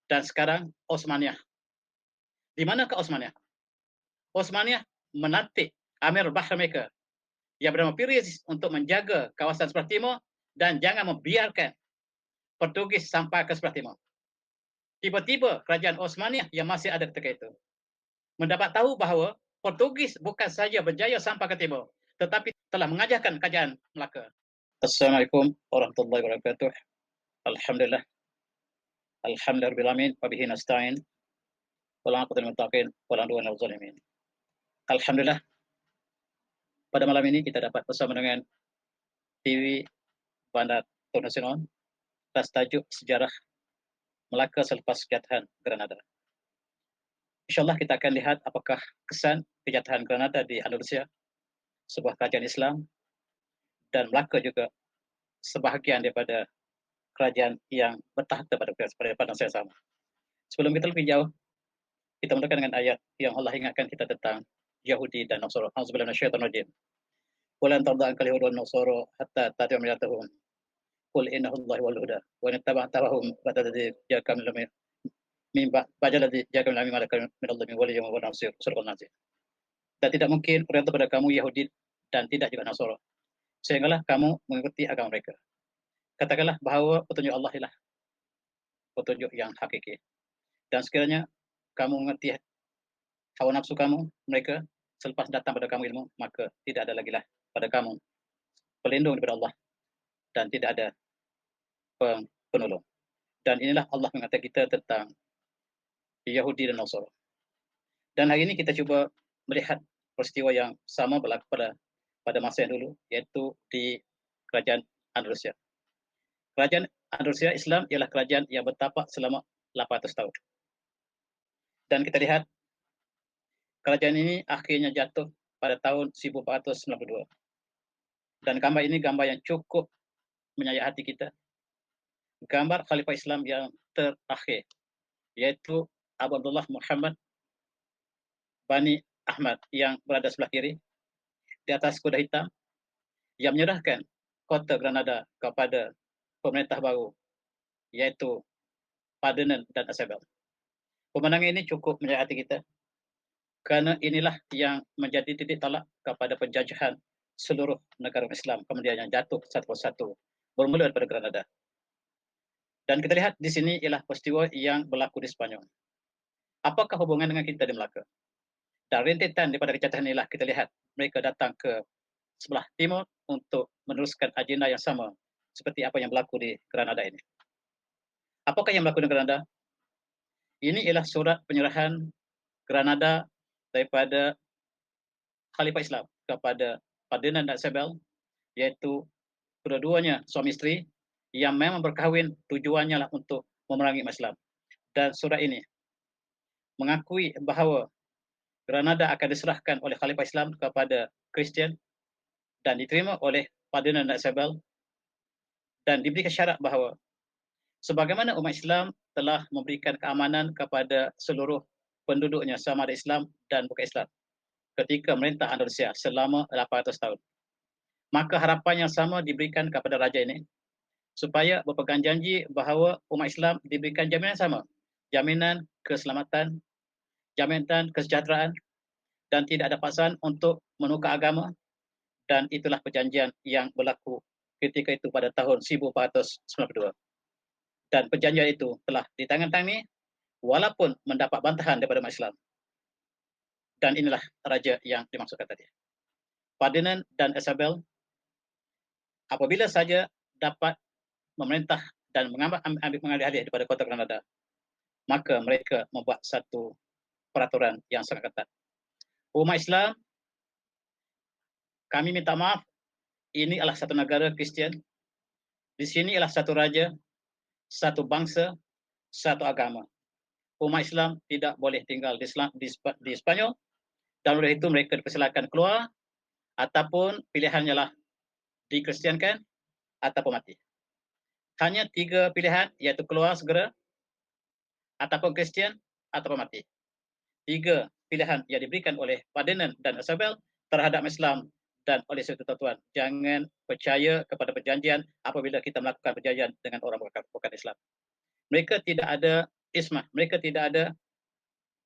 dan sekarang Osmaniyah. Di manakah Osmaniyah? Osmaniyah menantik Amir Bahr mereka yang bernama Piriz untuk menjaga kawasan sebelah timur dan jangan membiarkan Portugis sampai ke sebelah timur. Tiba-tiba kerajaan Osmaniyah yang masih ada ketika itu mendapat tahu bahawa Portugis bukan saja berjaya sampai ke timur, tetapi telah mengajarkan kerajaan Melaka. Assalamualaikum warahmatullahi wabarakatuh. Alhamdulillah. Alhamdulillah alamin wa bihi nasta'in. Wal 'aqibatu lil muttaqin wa la 'udwana 'alal zalimin. Alhamdulillah, pada malam ini kita dapat bersama dengan TV Bandar Nasional atas tajuk Sejarah Melaka selepas kejatuhan Granada. InsyaAllah kita akan lihat apakah kesan kejatuhan Granada di Andalusia, sebuah kerajaan Islam, dan Melaka juga sebahagian daripada kerajaan yang bertahta pada masa yang sama. Sebelum kita lebih jauh, kita mulakan dengan ayat yang Allah ingatkan kita tentang Yahudi dan Nasara. Auzubillahi minasyaitonir rajim. Walan tarda ankal yahudu wan nasara hatta tabi'a millatahum. Qul innallaha wal huda wa in ittaba'tahum fatadri ja'aka min ba'daladzi ja'aka min minallahi min waliyyin wa nasir. Surah An-Nasr. Dan tidak mungkin perintah pada kamu Yahudi dan tidak juga Nasara, sehinggalah kamu mengikuti agama mereka. Katakanlah bahawa petunjuk Allah ialah petunjuk yang hakiki. Dan sekiranya kamu mengerti hawa nafsu kamu, mereka, selepas datang pada kamu ilmu, maka tidak ada lagi lah pada kamu pelindung daripada Allah dan tidak ada penolong. Dan inilah Allah mengatakan kita tentang Yahudi dan Nasara. Dan hari ini kita cuba melihat peristiwa yang sama berlaku pada masa yang dulu, yaitu di kerajaan Andalusia. Kerajaan Andalusia Islam ialah kerajaan yang bertapak selama 800 tahun. Dan kita lihat kerajaan ini akhirnya jatuh pada tahun 1492. Dan gambar ini gambar yang cukup menyayat hati kita. Gambar Khalifah Islam yang terakhir, yaitu Abu Abdullah Muhammad Bani Ahmad yang berada sebelah kiri di atas kuda hitam, yang menyerahkan kota Granada kepada pemerintah baru, yaitu Ferdinand dan Isabel. Pemandangan ini cukup menyayat hati kita, kerana inilah yang menjadi titik tolak kepada penjajahan seluruh negara Islam kemudian yang jatuh satu persatu, bermula daripada Granada. Dan kita lihat di sini ialah peristiwa yang berlaku di Spanyol. Apakah hubungan dengan kita di Melaka? Dan rentetan daripada kejatuhan inilah kita lihat mereka datang ke sebelah timur untuk meneruskan agenda yang sama seperti apa yang berlaku di Granada ini. Apakah yang berlaku di Granada? Ini ialah surat penyerahan Granada daripada Khalifah Islam kepada Ferdinand dan Isabel, yaitu kedua-duanya suami isteri yang memang berkahwin tujuannya lah untuk memerangi Islam. Dan surat ini mengakui bahawa Granada akan diserahkan oleh Khalifah Islam kepada Kristian dan diterima oleh Ferdinand dan Isabel, dan diberikan syarat bahawa sebagaimana umat Islam telah memberikan keamanan kepada seluruh penduduknya sama ada Islam dan bukan Islam ketika merintah Andalusia selama 800 tahun, maka harapan yang sama diberikan kepada raja ini supaya berpegang janji bahawa umat Islam diberikan jaminan sama, jaminan keselamatan, jaminan kesejahteraan, dan tidak ada paksaan untuk menukar agama. Dan itulah perjanjian yang berlaku ketika itu pada tahun 1492. Dan perjanjian itu telah ditandatangani walaupun mendapat bantahan daripada umat Islam. Dan inilah raja yang dimaksudkan tadi. Ferdinand dan Isabel apabila saja dapat memerintah dan mengambil alih daripada kota Granada, maka mereka membuat satu peraturan yang sangat ketat. Umat Islam, kami minta maaf, ini adalah satu negara Kristian, di sini adalah satu raja, satu bangsa, satu agama. Umat Islam tidak boleh tinggal di Spanyol, dan oleh itu mereka dipersilakan keluar, ataupun pilihannya lah dikristiankan ataupun mati. Hanya 3 pilihan, iaitu keluar segera, ataupun Kristian, ataupun mati. 3 pilihan yang diberikan oleh Ferdinand dan Isabel terhadap Islam, dan oleh sebab itu tuan, jangan percaya kepada perjanjian apabila kita melakukan perjanjian dengan orang bukan Islam. Mereka tidak ada ismah. Mereka tidak ada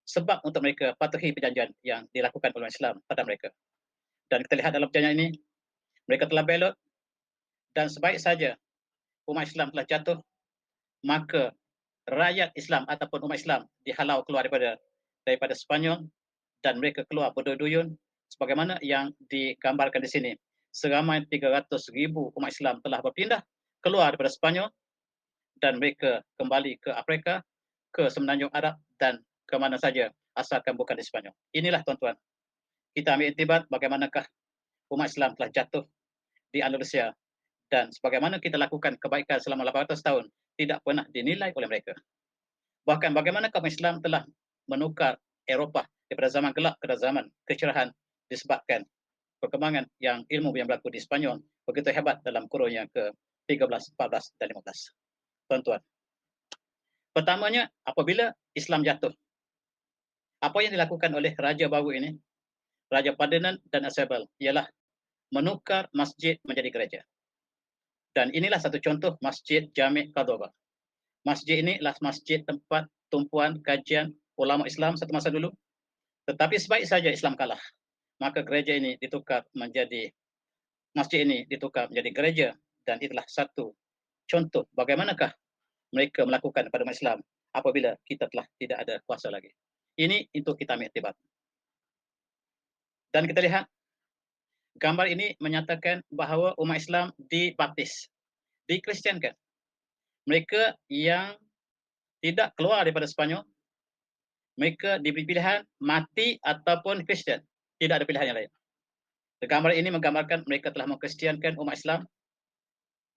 sebab untuk mereka patuhi perjanjian yang dilakukan oleh Islam pada mereka. Dan kita lihat dalam perjanjian ini, mereka telah belot, dan sebaik saja umat Islam telah jatuh, maka rakyat Islam ataupun umat Islam dihalau keluar daripada Spanyol, dan mereka keluar berduyun-duyun sebagaimana yang digambarkan di sini. Seramai 300,000 umat Islam telah berpindah keluar daripada Spanyol, dan mereka kembali ke Afrika, ke Semenanjung Arab, dan ke mana saja asalkan bukan di Spanyol. Inilah tuan-tuan, kita ambil iktibar bagaimanakah umat Islam telah jatuh di Andalusia, dan sebagaimana kita lakukan kebaikan selama 800 tahun tidak pernah dinilai oleh mereka. Bahkan bagaimana umat Islam telah menukar Eropah daripada zaman gelap ke zaman kecerahan disebabkan perkembangan yang ilmu yang berlaku di Spanyol begitu hebat dalam kurun yang ke-13, 14 dan 15. Tuan-tuan, pertamanya apabila Islam jatuh, apa yang dilakukan oleh Raja baru ini, Raja Ferdinand dan Isabel, ialah menukar masjid menjadi gereja. Dan inilah satu contoh Masjid Jami' Cordoba. Masjid ini adalah masjid tempat tumpuan kajian ulama Islam satu masa dulu. Tetapi sebaik saja Islam kalah, maka gereja ini ditukar menjadi, masjid ini ditukar menjadi gereja, dan itulah satu contoh bagaimanakah mereka melakukan pada umat Islam apabila kita telah tidak ada kuasa lagi. Ini untuk kita ambil iktibar. Dan kita lihat gambar ini menyatakan bahawa umat Islam dibaptis, dikristiankan. Mereka yang tidak keluar daripada Spanyol, mereka diberi pilihan mati ataupun Kristian. Tidak ada pilihan yang lain. Gambar ini menggambarkan mereka telah mengkristiankan umat Islam.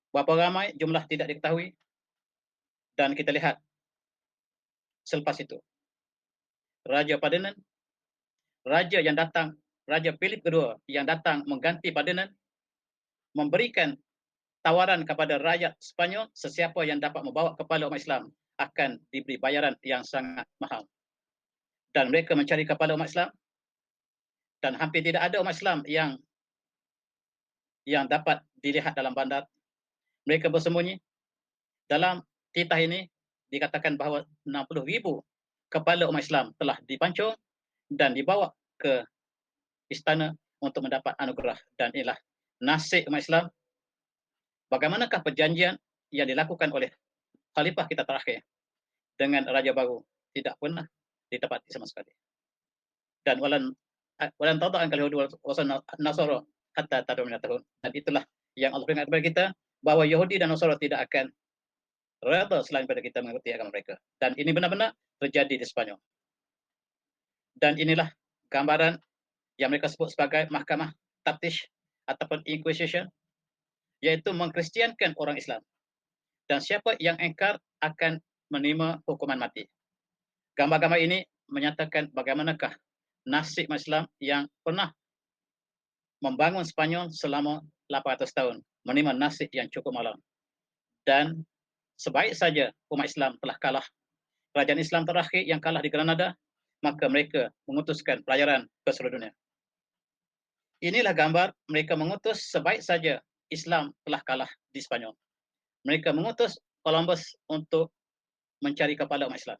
Berapa ramai jumlah tidak diketahui. Dan kita lihat selepas itu, Raja Ferdinand, raja yang datang, Raja Philip II yang datang mengganti Ferdinand, memberikan tawaran kepada rakyat Spanyol, sesiapa yang dapat membawa kepala umat Islam akan diberi bayaran yang sangat mahal. Dan mereka mencari kepala umat Islam, dan hampir tidak ada umat Islam yang dapat dilihat dalam bandar. Mereka bersembunyi. Dalam titah ini dikatakan bahawa 60,000 kepala umat Islam telah dipancung dan dibawa ke istana untuk mendapat anugerah. Dan inilah nasib umat Islam. Bagaimanakah perjanjian yang dilakukan oleh khalifah kita terakhir dengan raja baru tidak pernah ditepati sama sekali. Dan walan tada'an kal yahudi wal nasara hatta tad'u min tahun. Dan itulah yang Allah ingat kepada kita, bahwa Yahudi dan Nasara tidak akan reda selain pada kita mengerti agama mereka. Dan ini benar-benar terjadi di Spanyol. Dan inilah gambaran yang mereka sebut sebagai mahkamah taftish ataupun inquisition, yaitu mengkristiankan orang Islam. Dan siapa yang engkar akan menerima hukuman mati. Gambar-gambar ini menyatakan bagaimanakah nasib Islam yang pernah membangun Spanyol selama 800 tahun, menerima nasib yang cukup malang. Dan sebaik saja umat Islam telah kalah, kerajaan Islam terakhir yang kalah di Granada, maka mereka mengutuskan pelayaran ke seluruh dunia. Inilah gambar mereka mengutus sebaik saja Islam telah kalah di Spanyol. Mereka mengutus Columbus untuk mencari kepala umat Islam.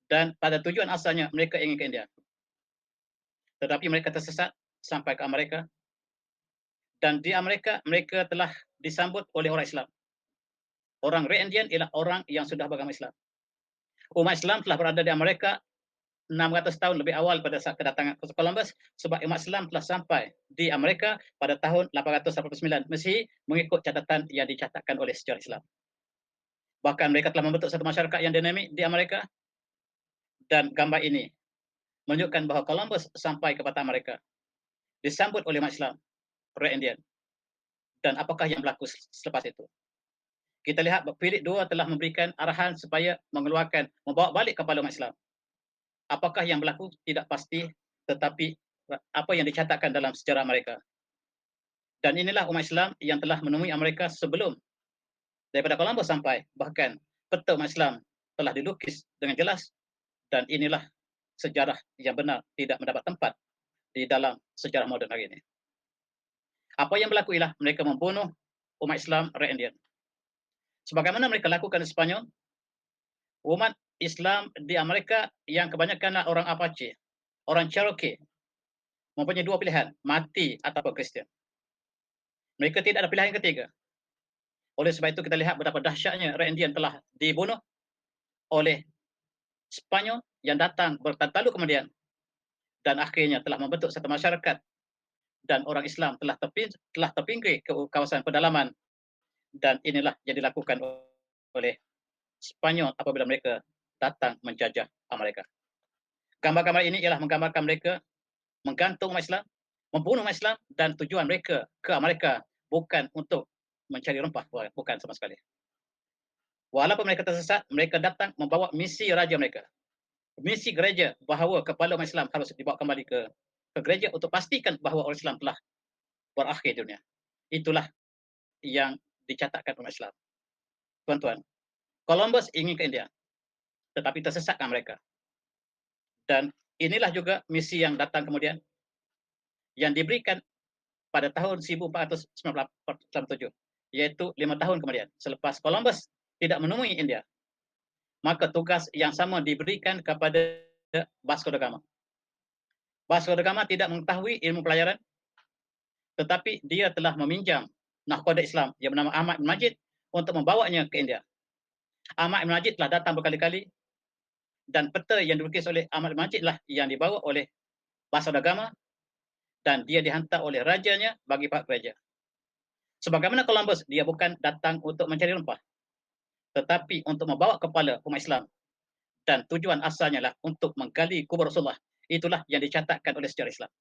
Dan pada tujuan asalnya mereka ingin ke India. Tetapi mereka tersesat sampai ke Amerika. Dan di Amerika mereka telah disambut oleh orang Islam. Orang Re-Indian ialah orang yang sudah beragama Islam. Umat Islam telah berada di Amerika 600 tahun lebih awal pada saat kedatangan Columbus, sebab umat Islam telah sampai di Amerika pada tahun 889 Masihi mengikut catatan yang dicatatkan oleh sejarah Islam. Bahkan mereka telah membentuk satu masyarakat yang dinamik di Amerika. Dan gambar ini menunjukkan bahawa Columbus sampai ke Batam Amerika, disambut oleh umat Islam Re-Indian. Dan apakah yang berlaku selepas itu? Kita lihat Philip II telah memberikan arahan supaya membawa balik kepala umat Islam. Apakah yang berlaku tidak pasti, tetapi apa yang dicatatkan dalam sejarah mereka. Dan inilah umat Islam yang telah menemui Amerika sebelum daripada Columbus sampai. Bahkan peta umat Islam telah dilukis dengan jelas. Dan inilah sejarah yang benar, tidak mendapat tempat di dalam sejarah moden hari ini. Apa yang berlaku ialah mereka membunuh umat Islam Re-Indian. Sebagaimana mereka lakukan di Spanyol, umat Islam di Amerika yang kebanyakan orang Apache, orang Cherokee, mempunyai dua pilihan, mati ataupun Kristian. Mereka tidak ada pilihan yang ketiga. Oleh sebab itu kita lihat betapa dahsyatnya rakyat Indian telah dibunuh oleh Spanyol yang datang bertahun-tahun kemudian dan akhirnya telah membentuk satu masyarakat, dan orang Islam telah terpinggir ke kawasan pedalaman, dan inilah yang dilakukan oleh Spanyol apabila mereka datang menjajah Amerika. Gambar-gambar ini ialah menggambarkan mereka menggantung umat Islam, membunuh umat Islam, dan tujuan mereka ke Amerika bukan untuk mencari rempah, bukan sama sekali. Walaupun mereka tersesat, mereka datang membawa misi raja mereka, misi gereja, bahawa kepala umat Islam harus dibawa kembali ke gereja untuk pastikan bahawa orang Islam telah berakhir di dunia. Itulah yang dicatatkan umat Islam. Tuan-tuan, Columbus ingin ke India, tetapi tersesatkan mereka. Dan inilah juga misi yang datang kemudian, yang diberikan pada tahun 1497, yaitu 5 tahun kemudian selepas Columbus tidak menemui India. Maka tugas yang sama diberikan kepada Vasco da Gama. Vasco da Gama tidak mengetahui ilmu pelayaran, tetapi dia telah meminjam nahkoda Islam yang bernama Ahmad bin Majid untuk membawanya ke India. Ahmad bin Majid telah datang berkali-kali, dan peta yang dilukis oleh Ahmad bin Majid lah yang dibawa oleh Vasco da Gama, dan dia dihantar oleh rajanya bagi pihak gereja. Sebagaimana Columbus, dia bukan datang untuk mencari rempah, tetapi untuk membawa kepala umat Islam, dan tujuan asalnya lah untuk menggali kubur Rasulullah. Itulah yang dicatatkan oleh sejarah Islam.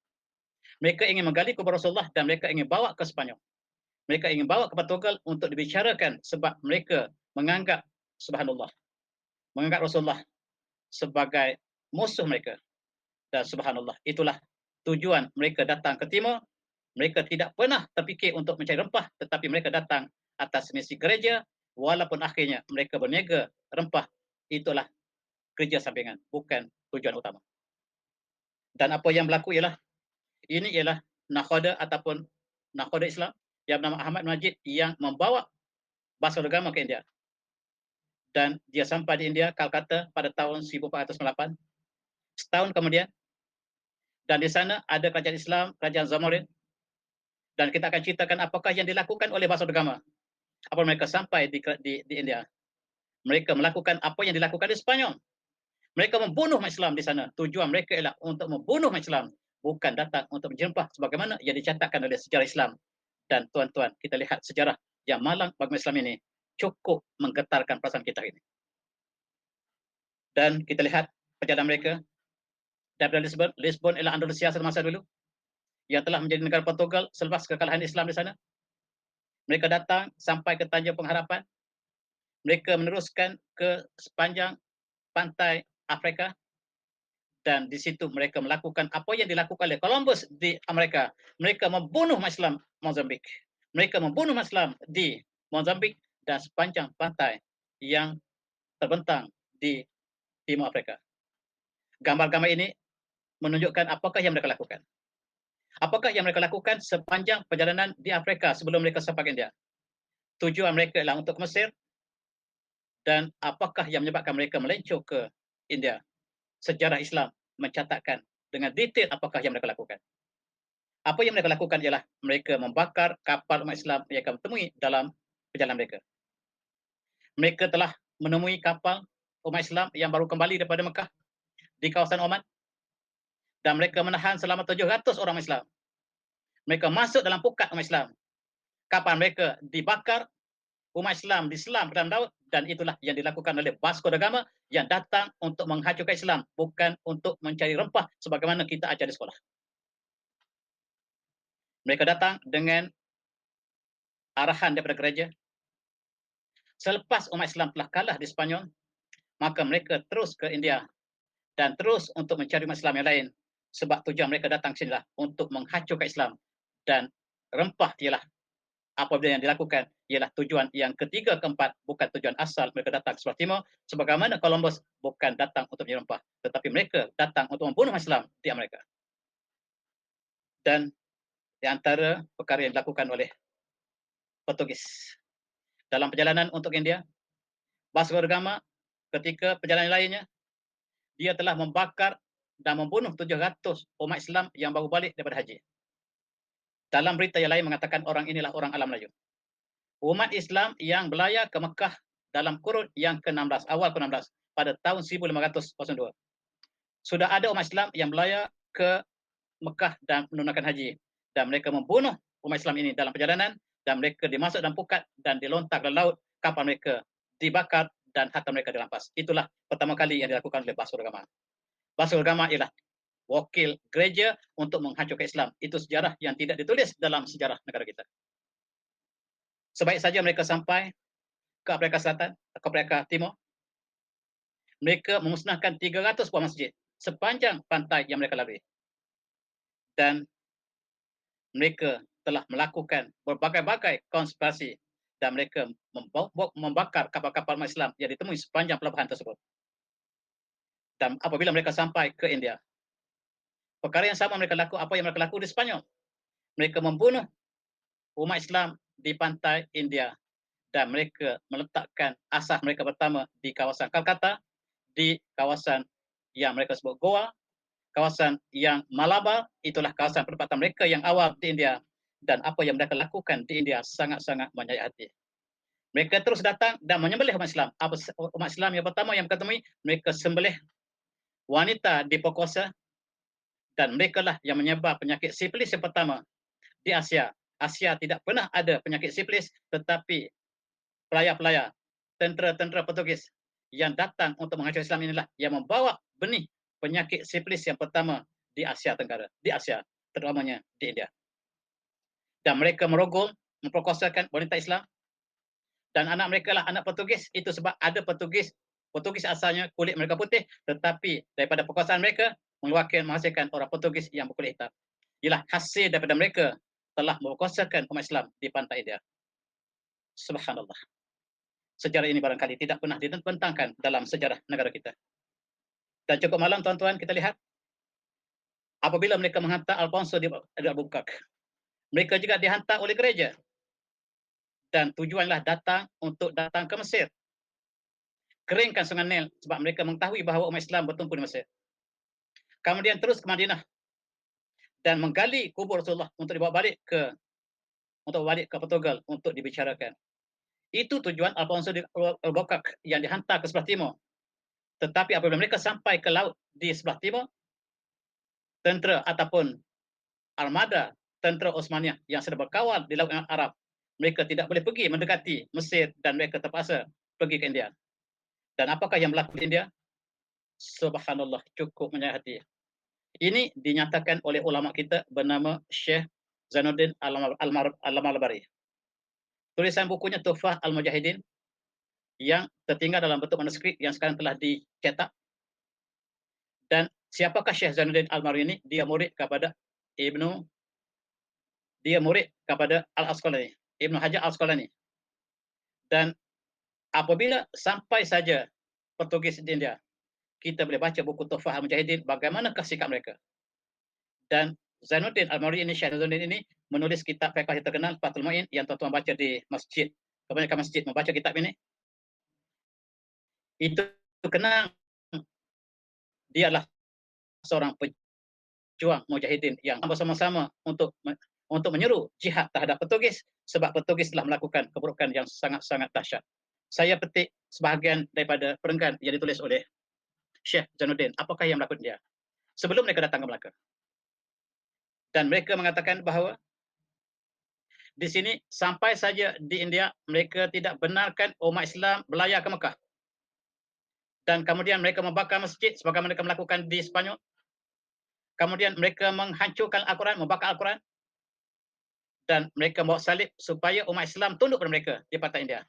Mereka ingin menggali kubur Rasulullah dan mereka ingin bawa ke Spanyol. Mereka ingin bawa ke Portugal untuk dibicarakan, sebab mereka menganggap, subhanallah, menganggap Rasulullah sebagai musuh mereka. Dan subhanallah, itulah tujuan mereka datang ke timur. Mereka tidak pernah terfikir untuk mencari rempah, tetapi mereka datang atas misi gereja, walaupun akhirnya mereka berniaga rempah. Itulah kerja sampingan, bukan tujuan utama. Dan apa yang berlaku ialah, ini ialah nakhoda ataupun nakhoda Islam yang bernama Ahmad bin Majid yang membawa Vasco da Gama ke India. Dan dia sampai di India, Calcutta, pada tahun 1408. Setahun kemudian, dan di sana ada kerajaan Islam, kerajaan Zamorin. Dan kita akan ceritakan apakah yang dilakukan oleh Vasco da Gama apabila mereka sampai di India. Mereka melakukan apa yang dilakukan di Spanyol. Mereka membunuh umat Islam di sana. Tujuan mereka ialah untuk membunuh umat Islam, bukan datang untuk menjempah sebagaimana yang dicatatkan oleh sejarah Islam. Dan tuan-tuan, kita lihat sejarah yang malang bagi Islam ini cukup menggetarkan perasaan kita ini. Dan kita lihat perjalanan mereka daripada Lisbon ialah Andalusia semasa dulu, yang telah menjadi negara Portugal selepas kekalahan Islam di sana. Mereka datang sampai ke Tanjung Pengharapan. Mereka meneruskan ke sepanjang pantai Afrika, dan di situ mereka melakukan apa yang dilakukan oleh Columbus di Amerika. Mereka membunuh umat Islam Mozambik. Mereka membunuh umat Islam di Mozambik dan sepanjang pantai yang terbentang di timur Afrika. Gambar-gambar ini menunjukkan apakah yang mereka lakukan. Apakah yang mereka lakukan sepanjang perjalanan di Afrika sebelum mereka sampai ke India. Tujuan mereka adalah untuk Mesir, dan apakah yang menyebabkan mereka melencong ke India. Sejarah Islam mencatatkan dengan detail apakah yang mereka lakukan. Apa yang mereka lakukan ialah mereka membakar kapal umat Islam yang akan temui dalam perjalanan mereka. Mereka telah menemui kapal umat Islam yang baru kembali daripada Mekah di kawasan Oman, dan mereka menahan selama 700 orang Islam. Mereka masuk dalam pukat umat Islam. Kapal mereka dibakar, umat Islam diselam ke dalam laut, dan itulah yang dilakukan oleh Vasco da Gama yang datang untuk menghancurkan Islam, bukan untuk mencari rempah sebagaimana kita ajar di sekolah. Mereka datang dengan arahan daripada gereja. Selepas umat Islam telah kalah di Spanyol, maka mereka terus ke India dan terus untuk mencari umat Islam yang lain, sebab tujuan mereka datang ke sini lah untuk menghancurkan Islam. Dan rempah ialah apabila yang dilakukan ialah tujuan yang ketiga, keempat, bukan tujuan asal mereka datang ke sebelah timur, sebagaimana Columbus bukan datang untuk mencari rempah, tetapi mereka datang untuk membunuh Islam di Amerika. Dan di antara perkara yang dilakukan oleh Portugis dalam perjalanan untuk India, Vasco da Gama ketika perjalanan lainnya, dia telah membakar dan membunuh 700 umat Islam yang baru balik daripada haji. Dalam berita yang lain mengatakan orang inilah orang alam Melayu. Umat Islam yang berlayar ke Mekah dalam kurun yang ke-16, awal ke-16, pada tahun 1502. Sudah ada umat Islam yang berlayar ke Mekah dan menunaikan haji. Dan mereka membunuh umat Islam ini dalam perjalanan, dan mereka dimasuk dalam pukat dan dilontar ke laut, kapal mereka dibakar dan harta mereka dirampas. Itulah pertama kali yang dilakukan oleh Basul Gama. Basul Gama ialah wakil gereja untuk menghancurkan Islam. Itu sejarah yang tidak ditulis dalam sejarah negara kita. Sebaik saja mereka sampai ke Afrika Selatan, ke Afrika Timur, mereka memusnahkan 300 buah masjid sepanjang pantai yang mereka lalui. Dan mereka telah melakukan berbagai-bagai konspirasi dan mereka membakar kapal-kapal Islam yang ditemui sepanjang pelabuhan tersebut. Dan apabila mereka sampai ke India, perkara yang sama mereka lakukan, apa yang mereka lakukan di Spanyol. Mereka membunuh umat Islam di pantai India dan mereka meletakkan asas mereka pertama di kawasan Calcutta, di kawasan yang mereka sebut Goa, kawasan yang Malabar, itulah kawasan penempatan mereka yang awal di India. Dan apa yang mereka lakukan di India sangat-sangat menyayat hati. Mereka terus datang dan menyembelih umat Islam. Umat Islam yang pertama yang mereka temui, mereka sembelih wanita diperkosa, dan mereka lah yang menyebar penyakit sifilis yang pertama di Asia. Asia tidak pernah ada penyakit sifilis, tetapi pelayar-pelayar, tentera-tentera Portugis yang datang untuk menghancurkan Islam inilah yang membawa benih penyakit sifilis yang pertama di Asia Tenggara, di Asia, terutamanya di India. Dan mereka merogol, memperkosakan wanita Islam, dan anak mereka lah anak Portugis. Itu sebab ada Portugis asalnya kulit mereka putih, tetapi daripada perkosaan mereka menghasilkan orang Portugis yang berkulit hitam. Ialah hasil daripada mereka telah memperkosakan umat Islam di pantai India. Subhanallah. Sejarah ini barangkali tidak pernah dibentangkan dalam sejarah negara kita. Dan cukup malam tuan-tuan kita lihat, apabila mereka menghantar Alfonso di Albuquerque, mereka juga dihantar oleh gereja. Dan tujuanlah untuk datang ke Mesir. Keringkan Sungai Nil sebab mereka mengetahui bahawa umat Islam bertumpu di Mesir. Kemudian terus ke Madinah dan menggali kubur Rasulullah untuk dibawa balik ke Portugal untuk dibicarakan. Itu tujuan Alfonso de Albuquerque yang dihantar ke sebelah timur. Tetapi apabila mereka sampai ke laut di sebelah timur, tentera ataupun armada tentera Osmaniyah yang sedang berkawal di Laut Arab, mereka tidak boleh pergi mendekati Mesir dan mereka terpaksa pergi ke India. Dan apakah yang berlaku di India? Subhanallah, cukup menyayat hati. Ini dinyatakan oleh ulama kita bernama Syekh Zainuddin Al-Malbari. Tulisan bukunya Tuhfah Al-Mujahidin yang tertinggal dalam bentuk manuskrip yang sekarang telah dicetak. Dan siapakah Syekh Zainuddin Al-Malbari ini? Dia murid kepada Al-Asqalani, Ibnu Hajar Al-Asqalani. Dan apabila sampai saja Portugis di India, kita boleh baca buku Tuhfah Al-Mujahidin, bagaimanakah sikap mereka. Dan Zainuddin Al-Malbari ini, Syekh Zainuddin ini menulis kitab fiqh yang terkenal Fathul Mu'in yang tuan-tuan baca di masjid. Kebanyakan masjid membaca kitab ini. Itu kenal dia adalah seorang pejuang mujahidin yang bersama-sama untuk menyeru jihad terhadap Portugis, sebab Portugis telah melakukan keburukan yang sangat-sangat dahsyat. Saya petik sebahagian daripada perenggan yang ditulis oleh Syekh Zainuddin. Apakah yang berlaku dia sebelum mereka datang ke Melaka? Dan mereka mengatakan bahawa di sini sampai saja di India mereka tidak benarkan umat Islam berlayar ke Mekah. Dan kemudian mereka membakar masjid sebagaimana mereka melakukan di Spanyol. Kemudian mereka menghancurkan Al-Quran, membakar Al-Quran. Dan mereka membawa salib supaya umat Islam tunduk kepada mereka di pantai India.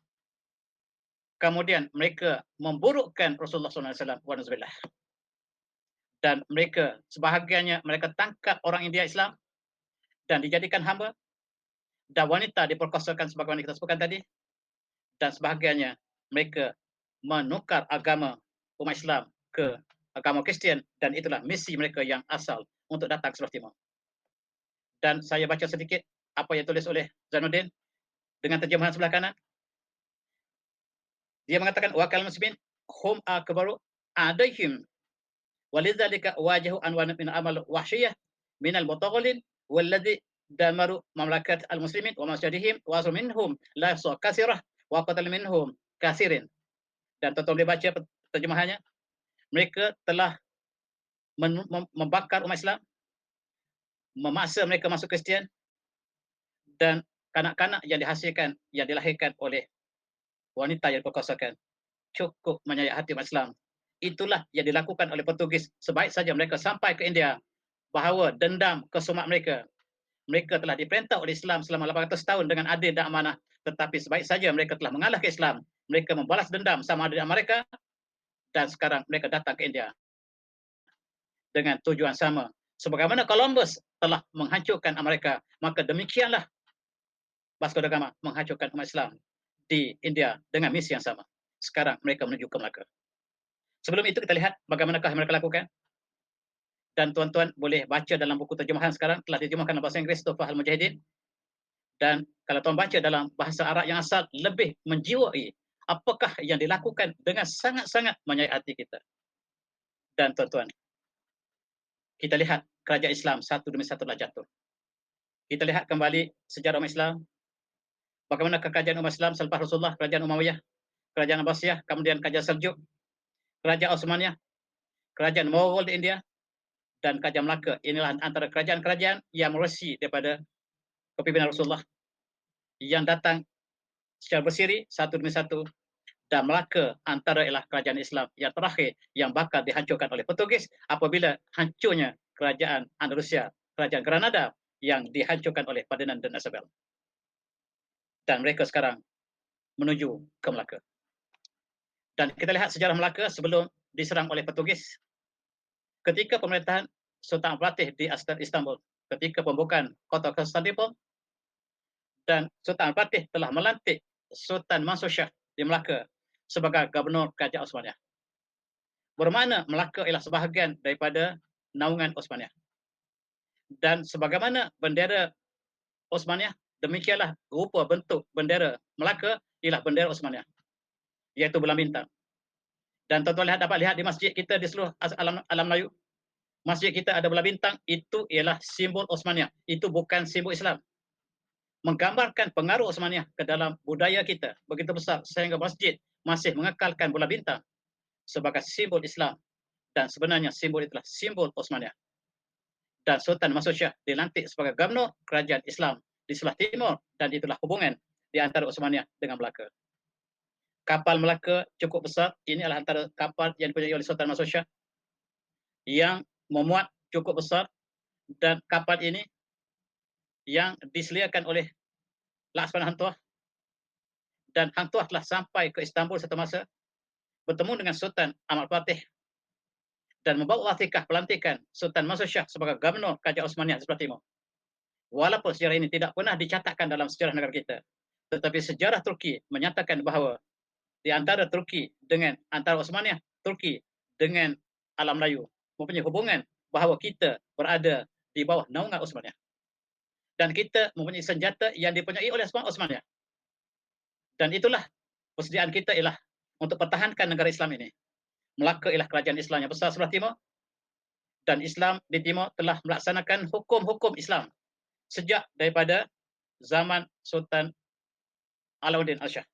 Kemudian mereka memburukkan Rasulullah SAW. Dan mereka, sebahagiannya mereka tangkap orang India Islam dan dijadikan hamba. Dan wanita diperkosakan sebagaimana kita sebutkan tadi. Dan sebahagiannya mereka menukar agama umat Islam ke agama Kristian, dan itulah misi mereka yang asal untuk datang ke sebelah timur. Dan saya baca sedikit apa yang tulis oleh Zainuddin dengan terjemahan sebelah kanan. Dia mengatakan, wakal muslimin hum akbaru adaihim walidzalika wajahu anwan min amal wahsyiyah min al-mutaghalin walladhi damaru mamlakat al-muslimin wa masjidihim wa minhum la kasirah wa qatal minhum kasirin. Dan tuan-tuan boleh baca terjemahannya. Mereka telah membakar umat Islam, memaksa mereka masuk Kristian, dan kanak-kanak yang dihasilkan, yang dilahirkan oleh wanita yang diperkosakan, cukup menyayat hati umat Islam. Itulah yang dilakukan oleh Portugis. Sebaik saja mereka sampai ke India, bahawa dendam ke sumat mereka. Mereka telah diperintah oleh Islam selama 800 tahun dengan adil dan amanah. Tetapi sebaik saja mereka telah mengalah ke Islam, mereka membalas dendam sama ada dengan mereka, dan sekarang mereka datang ke India dengan tujuan sama. Sebagaimana Columbus telah menghancurkan Amerika, maka demikianlah Vasco da Gama menghancurkan umat Islam di India dengan misi yang sama. Sekarang mereka menuju ke Melaka. Sebelum itu kita lihat bagaimanakah mereka lakukan. Dan tuan-tuan boleh baca dalam buku terjemahan sekarang, telah diterjemahkan dalam bahasa Inggeris, Tuhfah Al-Mujahidin. Dan kalau tuan baca dalam bahasa Arab yang asal, lebih menjiwai apakah yang dilakukan dengan sangat-sangat menyayat hati kita. Dan tuan-tuan, kita lihat kerajaan Islam satu demi satu telah jatuh. Kita lihat kembali sejarah umat Islam, bagaimana kerajaan umat Islam selepas Rasulullah, kerajaan Umayyah, kerajaan Abbasiyah, kemudian kerajaan Seljuk, kerajaan Osmaniyah, kerajaan Mughal di India, dan kerajaan Melaka. Inilah antara kerajaan-kerajaan yang mewarisi daripada kepimpinan Rasulullah yang datang secara bersiri satu demi satu. Dan Melaka antara ialah kerajaan Islam yang terakhir yang bakal dihancurkan oleh Portugis apabila hancurnya kerajaan Andalusia, kerajaan Granada yang dihancurkan oleh Ferdinand dan Isabel. Dan mereka sekarang menuju ke Melaka. Dan kita lihat sejarah Melaka sebelum diserang oleh Portugis. Ketika pemerintahan Sultan Al-Fatih di Istanbul, ketika pembukaan kota Konstantinopel, dan Sultan Al-Fatih telah melantik Sultan Mansur Shah di Melaka sebagai gubernur kerajaan Osmaniyah. Bermakna Melaka ialah sebahagian daripada naungan Osmaniyah. Dan sebagaimana bendera Osmaniyah, demikianlah rupa bentuk bendera Melaka ialah bendera Osmaniyah, iaitu bulan bintang. Dan tuan-tuan dapat lihat di masjid kita di seluruh alam Melayu, masjid kita ada bulan bintang, itu ialah simbol Osmaniyah. Itu bukan simbol Islam. Menggambarkan pengaruh Osmaniyah ke dalam budaya kita begitu besar sehingga masjid masih mengekalkan bola bintang sebagai simbol Islam, dan sebenarnya simbol itulah simbol Osmaniyah. Dan Sultan Mansur Shah dilantik sebagai gubernur kerajaan Islam di sebelah timur, dan itulah hubungan di antara Osmaniyah dengan Melaka. Kapal Melaka cukup besar. Ini adalah antara kapal yang dipunyai oleh Sultan Mansur Shah yang memuat cukup besar, dan kapal ini yang disediakan oleh Laksmana Hang Tuah. Dan Hang Tuah telah sampai ke Istanbul satu masa, bertemu dengan Sultan Ahmad Fatih, dan membawa wathikah pelantikan Sultan Mansur Shah sebagai gubernur kerajaan Osmaniyah di sebelah timur. Walaupun sejarah ini tidak pernah dicatatkan dalam sejarah negara kita, tetapi sejarah Turki menyatakan bahawa di antara Turki dengan antara Osmaniyah, Turki dengan alam Melayu mempunyai hubungan bahawa kita berada di bawah naungan Osmaniyah. Dan kita mempunyai senjata yang dipunyai oleh Osmaniyah. Dan itulah persediaan kita ialah untuk pertahankan negara Islam ini. Melaka ialah kerajaan Islam yang besar sebelah timur, dan Islam di timur telah melaksanakan hukum-hukum Islam sejak daripada zaman Sultan Alauddin Al-Shah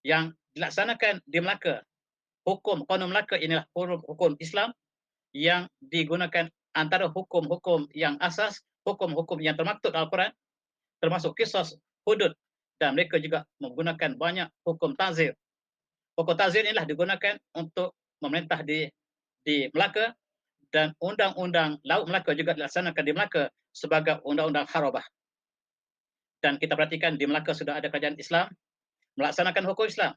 yang dilaksanakan di Melaka. Hukum Qanun Melaka inilah hukum Islam yang digunakan antara hukum-hukum yang asas, hukum-hukum yang termaktub dalam Al-Quran, termasuk qisas, hudud, dan mereka juga menggunakan banyak hukum ta'zir. Hukum ta'zir inilah digunakan untuk memerintah di Melaka, dan undang-undang Laut Melaka juga dilaksanakan di Melaka sebagai undang-undang Harabah. Dan kita perhatikan di Melaka sudah ada kerajaan Islam melaksanakan hukum Islam,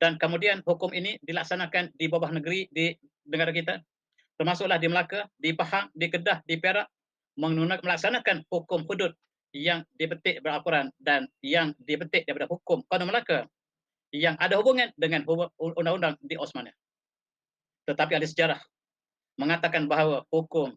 dan kemudian hukum ini dilaksanakan di bawah negeri di negara kita, termasuklah di Melaka, di Pahang, di Kedah, di Perak, melaksanakan hukum hudud yang dipetik dari Al-Quran dan yang dipetik daripada hukum Qanun Melaka yang ada hubungan dengan undang-undang di Osmaniyah. Tetapi ada sejarah mengatakan bahawa hukum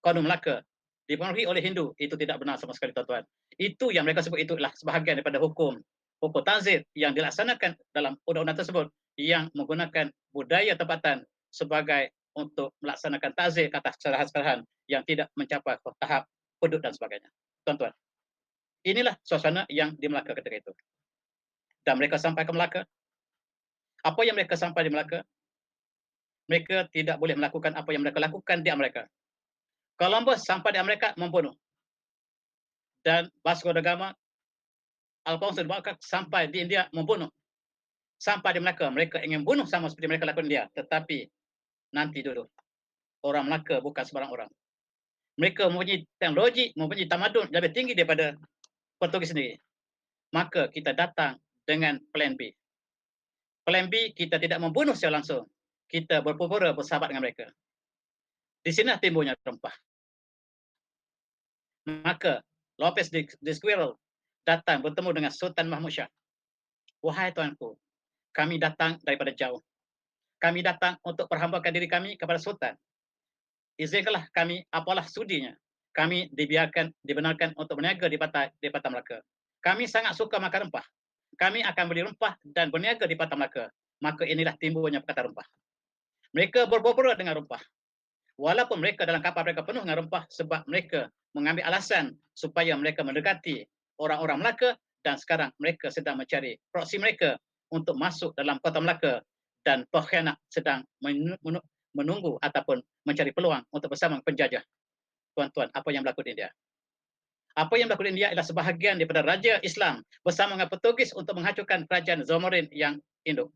Qanun Melaka dipengaruhi oleh Hindu. Itu tidak benar sama sekali, tuan-tuan. Itu yang mereka sebut itulah sebahagian daripada hukum ta'zir yang dilaksanakan dalam undang-undang tersebut, yang menggunakan budaya tempatan sebagai untuk melaksanakan takzir atas kesalahan-kesalahan yang tidak mencapai tahap hudud dan sebagainya. Tuan-tuan, inilah suasana yang di Melaka ketika itu. Dan mereka sampai ke Melaka. Apa yang mereka sampai di Melaka? Mereka tidak boleh melakukan apa yang mereka lakukan di Amerika. Columbus sampai di Amerika membunuh. Dan Vasco da Gama, Alfonso de Malacca sampai di India membunuh. Sampai di Melaka, mereka ingin bunuh sama seperti mereka lakukan di India. Tetapi nanti dulu, orang Melaka bukan sembarang orang. Mereka mempunyai teknologi, mempunyai tamadun lebih tinggi daripada Portugis sendiri. Maka kita datang dengan plan B. Plan B, kita tidak membunuh secara langsung. Kita berpura-pura bersahabat dengan mereka. Di sini timbulnya rempah. Maka Lopez de Esquirol datang bertemu dengan Sultan Mahmud Shah. Wahai tuanku, kami datang daripada jauh. Kami datang untuk perhambakan diri kami kepada Sultan. Izinkanlah kami, apalah sudinya, kami dibenarkan untuk berniaga di Patah Melaka. Kami sangat suka makan rempah. Kami akan beli rempah dan berniaga di Patah Melaka. Maka inilah timbulnya perkataan rempah. Mereka berpura-pura dengan rempah. Walaupun mereka dalam kapal mereka penuh dengan rempah, sebab mereka mengambil alasan supaya mereka mendekati orang-orang Melaka, dan sekarang mereka sedang mencari proksi mereka untuk masuk dalam kota Melaka, dan pengkhianat sedang menunggu ataupun mencari peluang untuk bersama penjajah. Tuan-tuan, apa yang berlaku di India? Apa yang berlaku di India adalah sebahagian daripada Raja Islam bersama dengan Portugis untuk menghancurkan kerajaan Zomorin yang induk.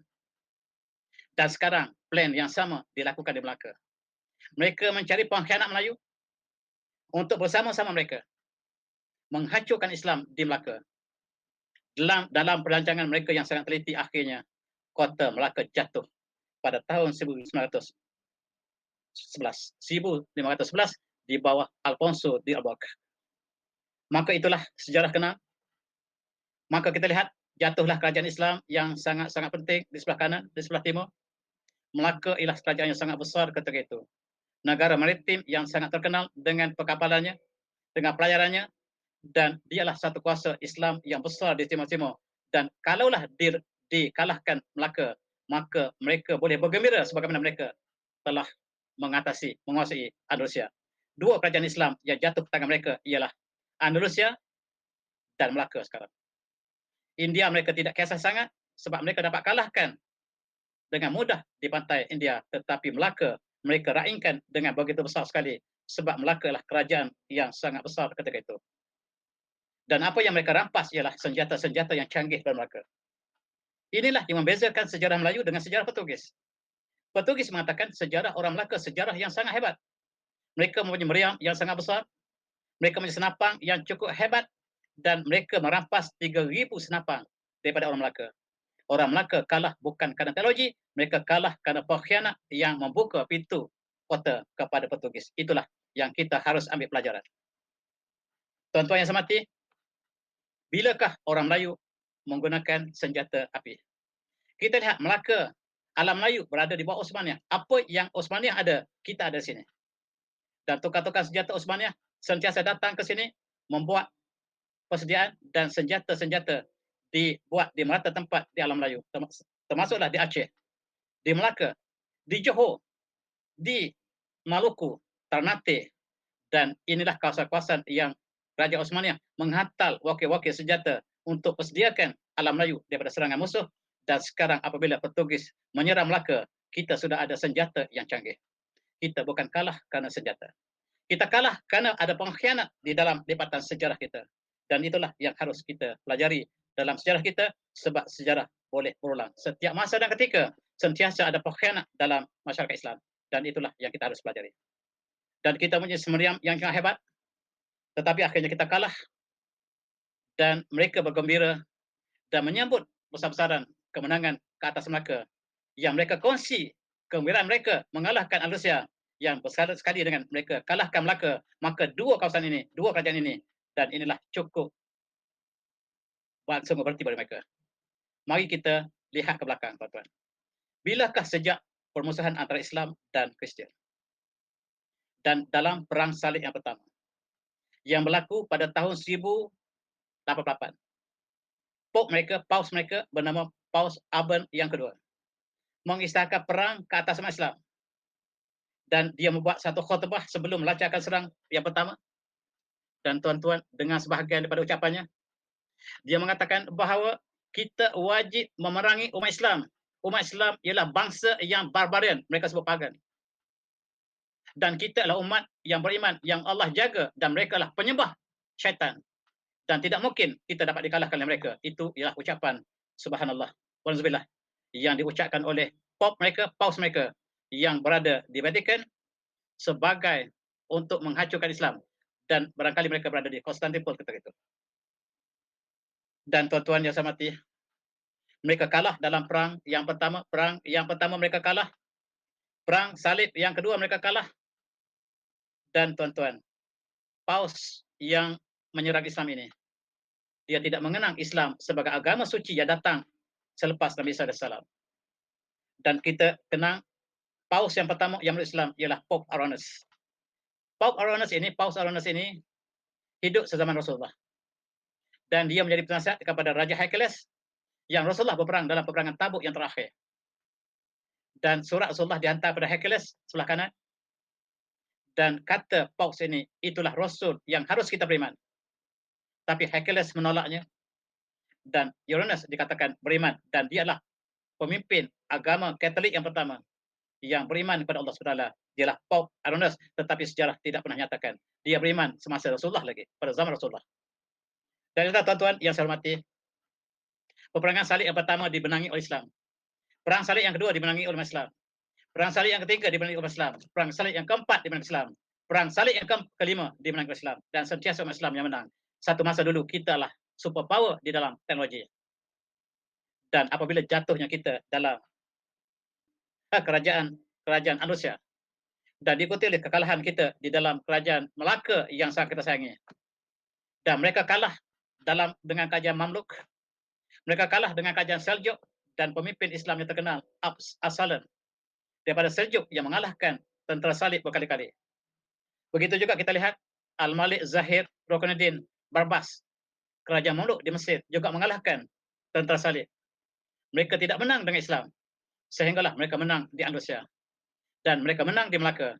Dan sekarang plan yang sama dilakukan di Melaka. Mereka mencari pengkhianat Melayu untuk bersama-sama mereka menghancurkan Islam di Melaka. Dalam perancangan mereka yang sangat teliti, akhirnya kota Melaka jatuh pada tahun 1511 di bawah Alfonso de Albuquerque. Maka itulah sejarah kenal. Maka kita lihat jatuhlah kerajaan Islam yang sangat-sangat penting di sebelah kanan, di sebelah timur. Melaka ialah kerajaan yang sangat besar ketika itu. Negara maritim yang sangat terkenal dengan perkapalannya, dengan pelayarannya, dan dialah satu kuasa Islam yang besar di timur-timur. Dan kalaulah dikalahkan Melaka, maka mereka boleh bergembira sebagaimana mereka telah menguasai Andalusia. Dua kerajaan Islam yang jatuh ke tangan mereka ialah Andalusia dan Melaka sekarang. India mereka tidak kisah sangat sebab mereka dapat kalahkan dengan mudah di pantai India, tetapi Melaka mereka raingkan dengan begitu besar sekali sebab Melaka adalah kerajaan yang sangat besar ketika itu. Dan apa yang mereka rampas ialah senjata-senjata yang canggih dari Melaka. Inilah yang membezakan sejarah Melayu dengan sejarah Portugis. Portugis mengatakan sejarah orang Melaka sejarah yang sangat hebat. Mereka mempunyai meriam yang sangat besar, mereka mempunyai senapang yang cukup hebat, dan mereka merampas 3,000 senapang daripada orang Melaka. Orang Melaka kalah bukan kerana teknologi, mereka kalah kerana pengkhianat yang membuka pintu kota kepada Portugis. Itulah yang kita harus ambil pelajaran. Tuan-tuan yang saya hormati, bilakah orang Melayu menggunakan senjata api? Kita lihat Melaka, alam Melayu berada di bawah Osmania. Apa yang Osmania ada, kita ada di sini. Dan tukar-tukar senjata Osmania sentiasa datang ke sini, membuat persediaan dan senjata-senjata dibuat di merata tempat di alam Melayu, termasuklah di Aceh, di Melaka, di Johor, di Maluku, Ternate, dan inilah kawasan-kawasan yang Raja Osmania menghantar wakil-wakil senjata untuk persediakan alam Melayu daripada serangan musuh. Dan sekarang apabila Portugis menyerang Melaka, kita sudah ada senjata yang canggih. Kita bukan kalah kerana senjata. Kita kalah kerana ada pengkhianat di dalam lipatan sejarah kita. Dan itulah yang harus kita pelajari dalam sejarah kita, sebab sejarah boleh berulang. Setiap masa dan ketika sentiasa ada pengkhianat dalam masyarakat Islam, dan itulah yang kita harus pelajari. Dan kita punya semeriam yang sangat hebat, tetapi akhirnya kita kalah, dan mereka bergembira dan menyambut besar-besaran kemenangan ke atas Melaka, yang mereka kongsi kegembiraan mereka mengalahkan Andalusia yang besar sekali dengan mereka kalahkan Melaka. Maka dua kawasan ini, dua kerajaan ini, dan inilah cukup sungguh berarti bagi mereka. Mari kita lihat ke belakang, tuan-tuan. Bilakah sejak permusuhan antara Islam dan Kristian? Dan dalam perang salib yang pertama, yang berlaku pada tahun 1088, Paus mereka bernama Paus Urban yang kedua. mengisytiharkan perang ke atas umat Islam. Dan dia membuat satu khutbah sebelum melancarkan serang yang pertama. Dan tuan-tuan dengar sebahagian daripada ucapannya. Dia mengatakan bahawa kita wajib memerangi umat Islam. Umat Islam ialah bangsa yang barbarian. Mereka sebut pagan. Dan kita adalah umat yang beriman, yang Allah jaga, dan mereka adalah penyembah syaitan. Dan tidak mungkin kita dapat dikalahkan oleh mereka. Itu ialah ucapan subhanallah walhamdulillah yang diucapkan oleh paus mereka yang berada di Vatikan sebagai untuk menghancurkan Islam. Dan barangkali mereka berada di Konstantinopel ketika itu. Dan tuan-tuan yang saya hormati, mereka kalah dalam perang yang pertama. Perang yang pertama mereka kalah. Perang salib yang kedua mereka kalah. Dan tuan-tuan, paus yang menyerang Islam ini, dia tidak mengenang Islam sebagai agama suci yang datang selepas Nabi Isa AS. Dan kita kenang paus yang pertama yang memeluk Islam ialah Pope Aronis. Paus Aronis ini hidup sezaman Rasulullah. Dan dia menjadi penasihat kepada Raja Hercules yang Rasulullah berperang dalam peperangan Tabuk yang terakhir. Dan surat Rasulullah dihantar pada Hercules sebelah kanan. Dan kata paus ini, itulah Rasul yang harus kita beriman. Tapi Hercules menolaknya. Dan Uranus dikatakan beriman. Dan dialah pemimpin agama Katolik yang pertama yang beriman kepada Allah SWT. Dialah Pope Aronis, tetapi sejarah tidak pernah nyatakan dia beriman semasa Rasulullah lagi, pada zaman Rasulullah. Dan itulah tuan-tuan yang saya hormati, peperangan salib yang pertama dimenangi oleh Islam. Perang salib yang kedua dimenangi oleh Islam. Perang salib yang ketiga dimenangi oleh Islam. Perang salib yang keempat dimenangi Islam. Perang salib yang kelima dimenangi oleh Islam. Dan sentiasa umat Islam yang menang. Satu masa dulu kita lah superpower di dalam teknologi. Dan apabila jatuhnya kita dalam kerajaan Andalusia dan diikuti oleh kekalahan kita di dalam kerajaan Melaka yang sangat kita sayangi, dan mereka kalah dengan kerajaan Mamluk, mereka kalah dengan kerajaan Seljuk, dan pemimpin Islam yang terkenal As-Salam daripada Seljuk yang mengalahkan tentera salib berkali-kali. Begitu juga kita lihat Al-Malik Zahir Rokonuddin Barbas, kerajaan Mamluk di Mesir, juga mengalahkan tentera salib. Mereka tidak menang dengan Islam, sehinggalah mereka menang di Andalusia. Dan mereka menang di Melaka.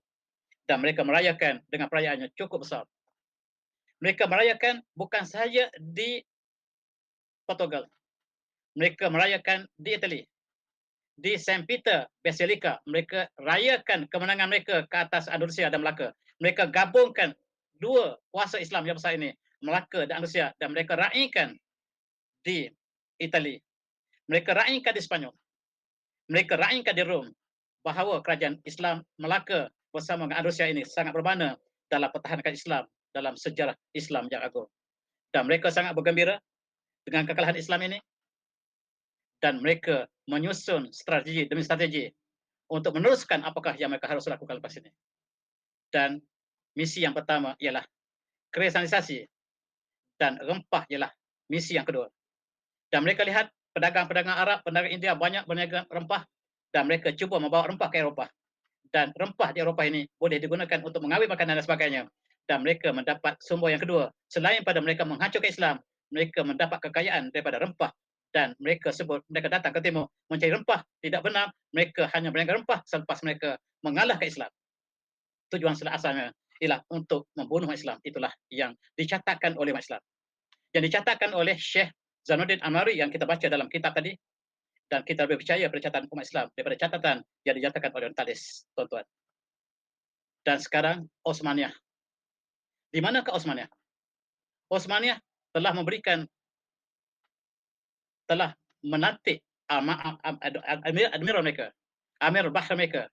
Dan mereka merayakan dengan perayaan yang cukup besar. Mereka merayakan bukan sahaja di Portugal. Mereka merayakan di Itali. Di St. Peter Basilica, mereka rayakan kemenangan mereka ke atas Andalusia dan Melaka. Mereka gabungkan dua kuasa Islam yang besar ini, Melaka dan Andalusia, dan mereka raikan di Itali. Mereka raikan di Spanyol. Mereka raikan di Rom, bahawa kerajaan Islam Melaka bersama dengan Andalusia ini sangat bermakna dalam pertahanan Islam dalam sejarah Islam yang agung. Dan mereka sangat bergembira dengan kekalahan Islam ini. Dan mereka menyusun strategi demi strategi untuk meneruskan apakah yang mereka harus lakukan lepas ini. Dan misi yang pertama ialah kristianisasi, dan rempah ialah misi yang kedua. Dan mereka lihat pedagang-pedagang Arab, pedagang India banyak berniaga rempah, dan mereka cuba membawa rempah ke Eropah. Dan rempah di Eropah ini boleh digunakan untuk mengawet makanan dan sebagainya. Dan mereka mendapat sumber yang kedua. Selain pada mereka menghancurkan Islam, mereka mendapat kekayaan daripada rempah. Dan mereka sebut, mereka datang ke timur mencari rempah. Tidak benar, mereka hanya berniaga rempah selepas mereka mengalahkan Islam. Tujuan asalnya ialah untuk membunuh Islam. Itulah yang dicatatkan oleh Islam. Yang dicatatkan oleh Syekh Zainuddin Amari yang kita baca dalam kitab tadi. Dan kita lebih percaya pada catatan umat Islam daripada catatan yang dinyatakan oleh orientalis, tuan-tuan. Dan sekarang Osmaniyah. Di manakah Osmaniyah? Osmaniyah telah menatik admiral mereka, Amir Bahr mereka,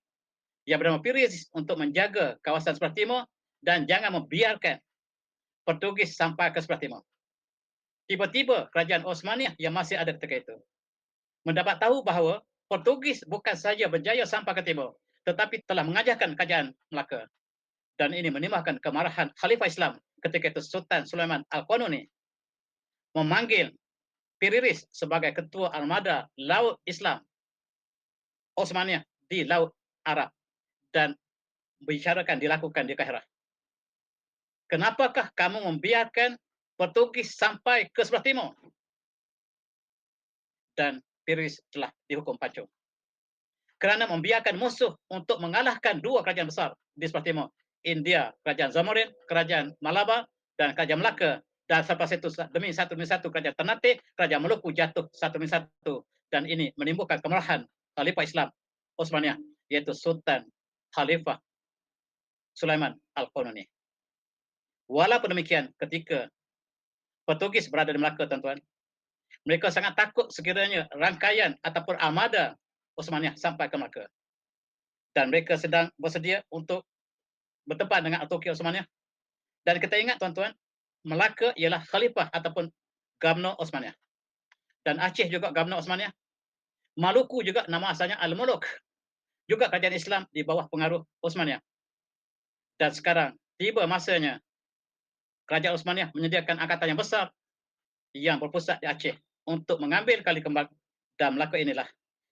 yang bernama Pires, untuk menjaga kawasan sebelah timur dan jangan membiarkan Portugis sampai ke sebelah timur. Tiba-tiba kerajaan Osmaniyah yang masih ada ketika itu mendapat tahu bahawa Portugis bukan saja berjaya sampai ke timur, tetapi telah mengajarkan kerajaan Melaka. Dan ini menimbulkan kemarahan Khalifah Islam ketika itu Sultan Sulaiman Al-Qanuni memanggil Piriris sebagai ketua armada Laut Islam Osmaniyah di Laut Arab dan bicarakan dilakukan di Kairah. Kenapakah kamu membiarkan Portugis sampai ke sebelah timur? Dan Piriris telah dihukum pancung. kerana membiarkan musuh untuk mengalahkan dua kerajaan besar di sebelah timur. India, kerajaan Zamorin, kerajaan Malabar, dan kerajaan Melaka. Dan selepas itu demi satu kerajaan Ternate, kerajaan Maluku jatuh satu demi satu. Dan ini menimbulkan kemarahan Khalifah Islam Osmaniyah, yaitu Sultan Khalifah Sulaiman Al-Qanuni. Walaupun demikian, ketika Portugis berada di Melaka, tuan-tuan, mereka sangat takut sekiranya rangkaian ataupun armada Osmaniyah sampai ke Melaka. Dan mereka sedang bersedia untuk bertempat dengan Turki Osmaniyah. Dan kita ingat, tuan-tuan, Melaka ialah khalifah ataupun Gubernur Osmaniyah. Dan Aceh juga Gubernur Osmaniyah. Maluku juga nama asalnya Al-Muluk, juga kerajaan Islam di bawah pengaruh Osmaniyah. Dan sekarang tiba masanya kerajaan Osmaniyah menyediakan angkatan yang besar yang berpusat di Aceh untuk mengambil kali kembali dan Melaka inilah.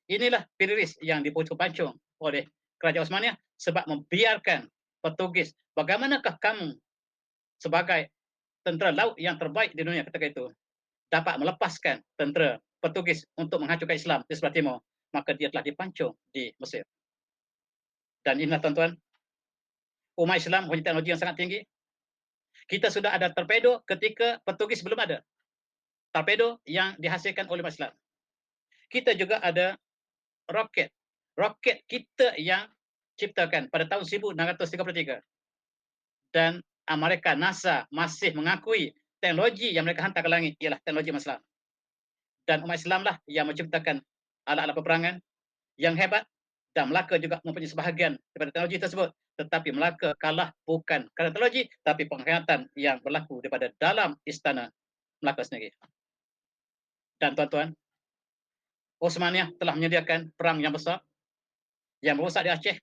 Inilah piriris yang dipancung oleh kerajaan Osmaniyah sebab membiarkan Portugis. Bagaimanakah kamu sebagai tentera laut yang terbaik di dunia ketika itu dapat melepaskan tentera Portugis untuk menghancurkan Islam di sebelah timur? Maka dia telah dipancung di Mesir. Dan inilah, tuan-tuan, umat Islam punya teknologi yang sangat tinggi. Kita sudah ada torpedo ketika Portugis belum ada. Torpedo yang dihasilkan oleh umat Islam. Kita juga ada roket. Roket kita yang ciptakan pada tahun 1933. Dan Amerika NASA masih mengakui teknologi yang mereka hantar ke langit ialah teknologi Islam. Dan umat Islam lah yang menciptakan alat-alat peperangan yang hebat, dan Melaka juga mempunyai sebahagian daripada teknologi tersebut. Tetapi Melaka kalah bukan kerana teknologi, tapi pengkhianatan yang berlaku daripada dalam istana Melaka sendiri. Dan tuan-tuan, Osmaniyah telah menyediakan perang yang besar yang merosak di Aceh.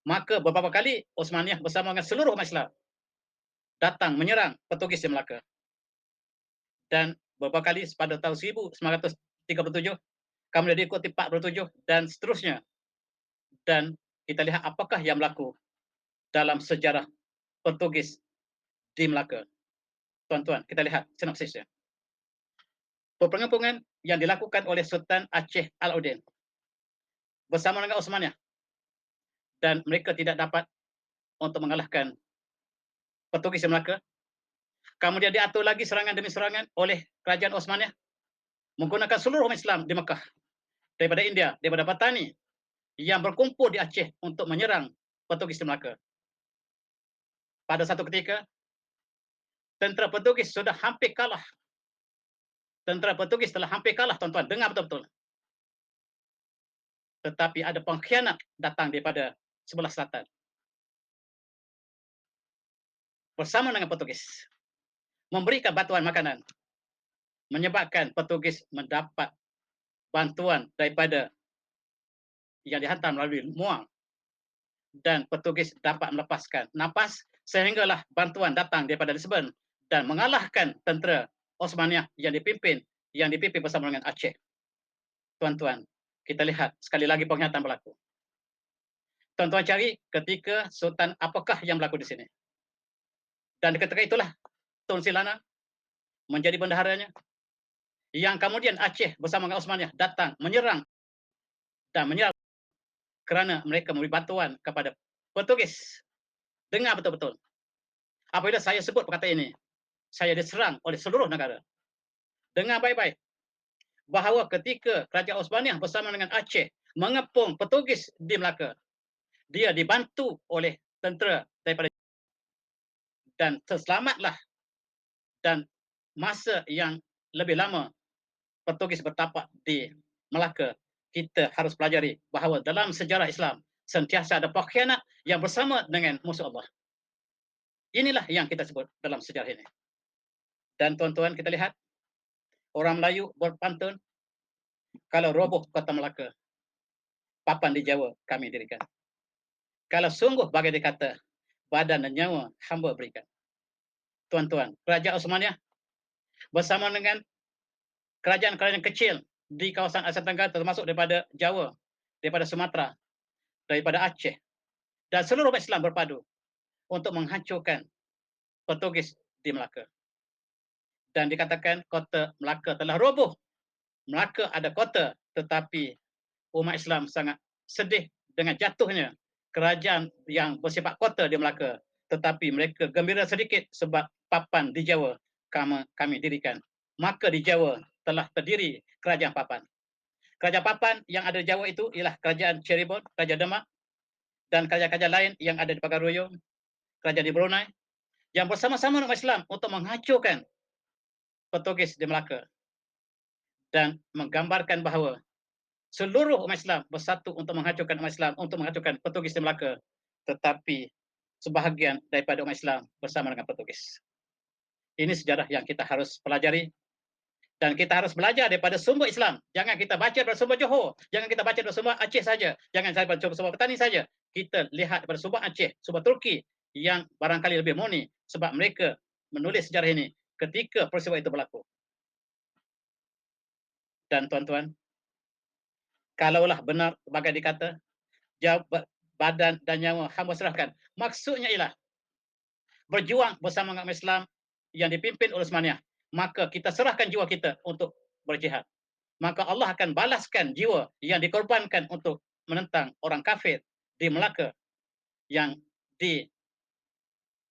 Maka beberapa kali Osmaniyah bersama dengan seluruh umat Islam datang menyerang Portugis di Melaka. Dan beberapa kali pada tahun 1937, kemudian diikuti 47 dan seterusnya. Dan kita lihat apakah yang berlaku dalam sejarah Portugis di Melaka. Tuan-tuan, kita lihat sinopsisnya. Peperangan yang dilakukan oleh Sultan Aceh Alauddin bersama dengan Osmaniyah, dan mereka tidak dapat untuk mengalahkan Portugis di Melaka. Kemudian diatur lagi serangan demi serangan oleh kerajaan Osmaniyah menggunakan seluruh umat Islam di Mekah, daripada India, daripada Patani, yang berkumpul di Aceh untuk menyerang Portugis di Melaka. Pada satu ketika, tentera Portugis sudah hampir kalah. Tentera Portugis telah hampir kalah, tuan-tuan. Dengar betul-betul. Tetapi ada pengkhianat datang daripada sebelah selatan bersama dengan Portugis, memberikan bantuan makanan, menyebabkan Portugis mendapat bantuan daripada yang dihantar melalui Muang, dan Portugis dapat melepaskan napas sehinggalah bantuan datang daripada Lisbon dan mengalahkan tentera Osmaniyah yang dipimpin bersama dengan Aceh. Tuan-tuan, kita lihat sekali lagi pengkhianatan berlaku. Tuan-tuan cari ketika Sultan apakah yang berlaku di sini. Dan ketika itulah Tun Silana menjadi bendaharanya, yang kemudian Aceh bersama dengan Osmaniyah datang menyerang kerana mereka memberi bantuan kepada Portugis. Dengar betul-betul. Apabila saya sebut perkataan ini, saya diserang oleh seluruh negara. Dengar baik-baik bahawa ketika kerajaan Osmaniyah bersama dengan Aceh mengepung Portugis di Melaka, dia dibantu oleh tentera daripada, dan terselamatlah, dan masa yang lebih lama Portugis bertapak di Melaka. Kita harus pelajari bahawa dalam sejarah Islam sentiasa ada pengkhianat yang bersama dengan musuh Allah. Inilah yang kita sebut dalam sejarah ini. Dan tuan-tuan, kita lihat orang Melayu berpantun, kalau roboh kota Melaka, papan di Jawa kami dirikan. Kalau sungguh bagai dikata, badan dan nyawa hamba berikan. Tuan-tuan, kerajaan Osmaniyah bersama dengan kerajaan-kerajaan kecil di kawasan Asia Tenggara, termasuk daripada Jawa, daripada Sumatera, daripada Aceh, dan seluruh umat Islam berpadu untuk menghancurkan Portugis di Melaka. Dan dikatakan kota Melaka telah roboh. Melaka ada kota, tetapi umat Islam sangat sedih dengan jatuhnya kerajaan yang bersifat kota di Melaka, tetapi mereka gembira sedikit sebab papan di Jawa kami dirikan. Maka di Jawa telah terdiri kerajaan papan. Kerajaan papan yang ada di Jawa itu ialah kerajaan Cirebon, kerajaan Demak, dan kerajaan-kerajaan lain yang ada di Pagaruyung, kerajaan di Brunei, yang bersama-sama umat Islam untuk menghancurkan Portugis di Melaka dan menggambarkan bahawa seluruh umat Islam bersatu untuk menghancurkan umat Islam, untuk menghancurkan Portugis di Melaka, tetapi sebahagian daripada umat Islam bersama dengan Portugis. Ini sejarah yang kita harus pelajari, dan kita harus belajar daripada sumber Islam. Jangan kita baca daripada sumber Johor, jangan kita baca daripada sumber Aceh saja, jangan daripada sumber Petani saja. Kita lihat daripada sumber Aceh, sumber Turki yang barangkali lebih murni, sebab mereka menulis sejarah ini ketika peristiwa itu berlaku. Dan tuan-tuan, kalaulah benar sebagai dikata, badan dan nyawa hamba serahkan, maksudnya ialah berjuang bersama dengan Islam yang dipimpin oleh Utsmaniyah, maka kita serahkan jiwa kita untuk berjihad. Maka Allah akan balaskan jiwa yang dikorbankan untuk menentang orang kafir di Melaka yang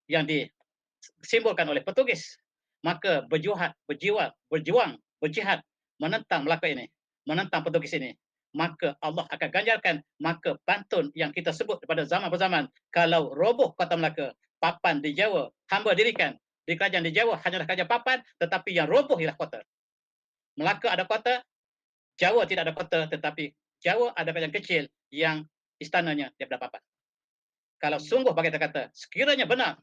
disimbolkan oleh Portugis. Maka berjuang, berjihad menentang Melaka ini, menentang Portugis ini, maka Allah akan ganjarkan. Maka pantun yang kita sebut pada zaman berzaman, kalau roboh kota Melaka, papan di Jawa hamba dirikan. Di kerajaan di Jawa hanyalah kerajaan papan, tetapi yang roboh ialah kota. Melaka ada kota, Jawa tidak ada kota, tetapi Jawa ada kerajaan kecil yang istananya daripada papan. Kalau sungguh bagi kita kata, sekiranya benar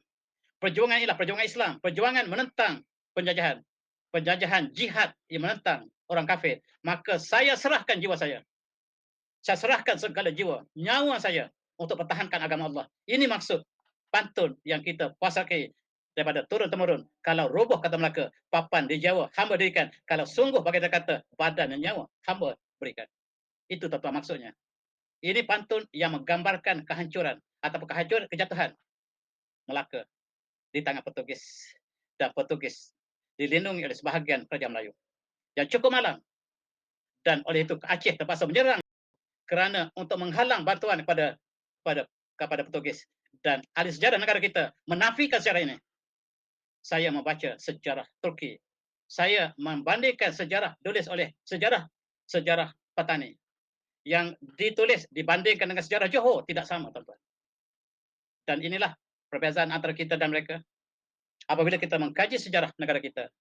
perjuangan ialah perjuangan Islam, perjuangan menentang penjajahan jihad yang menentang orang kafir, maka saya serahkan jiwa saya. Saya serahkan segala jiwa, nyawa saya untuk pertahankan agama Allah. Ini maksud pantun yang kita puasai daripada turun-temurun. Kalau roboh kata Melaka, papan di Jawa hamba dirikan. Kalau sungguh bagi kita kata, badan dan nyawa hamba berikan. Itu tuan-tuan maksudnya. Ini pantun yang menggambarkan kehancuran ataupun kehancuran kejatuhan Melaka di tangan Portugis, dan Portugis dilindungi oleh sebahagian kerajaan Melayu yang cukup malang, dan oleh itu Aceh terpaksa menyerang kerana untuk menghalang bantuan kepada Portugis. Dan ahli sejarah negara kita menafikan sejarah ini. Saya membaca sejarah Turki, saya membandingkan sejarah tulis oleh sejarah Petani yang ditulis dibandingkan dengan sejarah Johor, tidak sama, tuan-tuan. Dan inilah perbezaan antara kita dan mereka. Apabila kita mengkaji sejarah negara kita,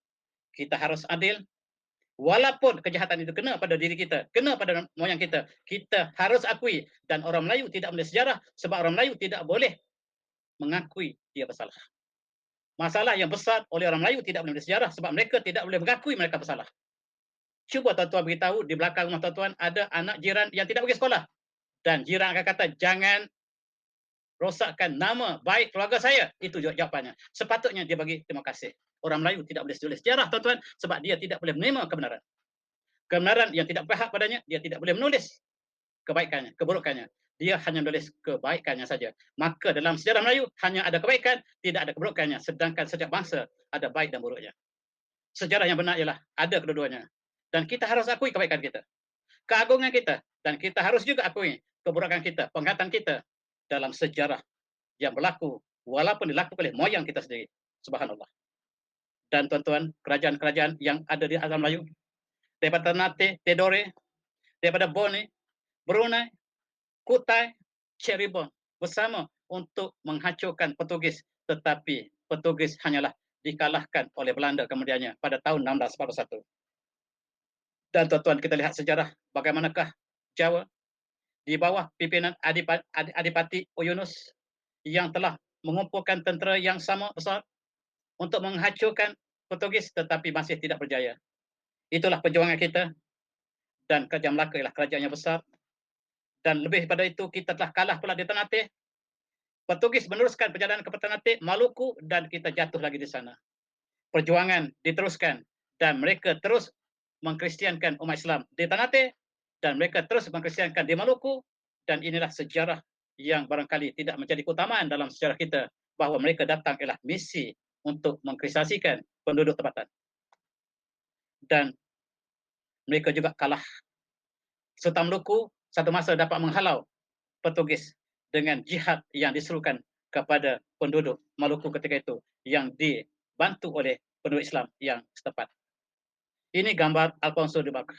kita harus adil. Walaupun kejahatan itu kena pada diri kita, kena pada moyang kita, kita harus akui. Dan orang Melayu tidak menulis sejarah sebab orang Melayu tidak boleh mengakui dia bersalah. Masalah yang besar oleh orang Melayu tidak boleh menulis sejarah sebab mereka tidak boleh mengakui mereka bersalah. Cuba tuan-tuan beritahu, di belakang rumah tuan-tuan ada anak jiran yang tidak pergi sekolah, dan jiran akan kata, jangan rosakkan nama baik keluarga saya. Itu jawapannya. Sepatutnya dia bagi terima kasih. Orang Melayu tidak boleh tulis sejarah, tuan-tuan, sebab dia tidak boleh menerima kebenaran. Kebenaran yang tidak berhak padanya, dia tidak boleh menulis kebaikannya, keburukannya. Dia hanya menulis kebaikannya saja. Maka dalam sejarah Melayu hanya ada kebaikan, tidak ada keburukannya. Sedangkan setiap bangsa ada baik dan buruknya. Sejarah yang benar ialah ada kedua-duanya. Dan kita harus akui kebaikan kita, keagungan kita, dan kita harus juga akui keburukan kita, penghatan kita dalam sejarah yang berlaku, walaupun dilakukan oleh moyang kita sendiri. Subhanallah. Dan tuan-tuan, kerajaan-kerajaan yang ada di alam Melayu, daripada Ternate, Tidore, daripada Bone, Brunei, Kutai, Cirebon, bersama untuk menghancurkan Portugis. Tetapi Portugis hanyalah dikalahkan oleh Belanda kemudiannya pada tahun 1641. Dan tuan-tuan, kita lihat sejarah bagaimanakah Jawa di bawah pimpinan Adipati Yunus yang telah mengumpulkan tentera yang sama besar untuk menghancurkan Portugis, tetapi masih tidak berjaya. Itulah perjuangan kita, dan kerajaan Melaka ialah kerajaan yang besar. Dan lebih daripada itu, kita telah kalah pula di Ternate. Portugis meneruskan perjalanan ke Ternate, Maluku, dan kita jatuh lagi di sana. Perjuangan diteruskan, dan mereka terus mengkristiankan umat Islam di Ternate, dan mereka terus mengkristiankan di Maluku. Dan inilah sejarah yang barangkali tidak menjadi keutamaan dalam sejarah kita, bahawa mereka datang ialah misi untuk mengkristiankan penduduk tempatan. Dan mereka juga kalah. Sultan Maluku satu masa dapat menghalau Portugis dengan jihad yang diserukan kepada penduduk Maluku ketika itu yang dibantu oleh penduduk Islam yang setempat. Ini gambar Alfonso de Barca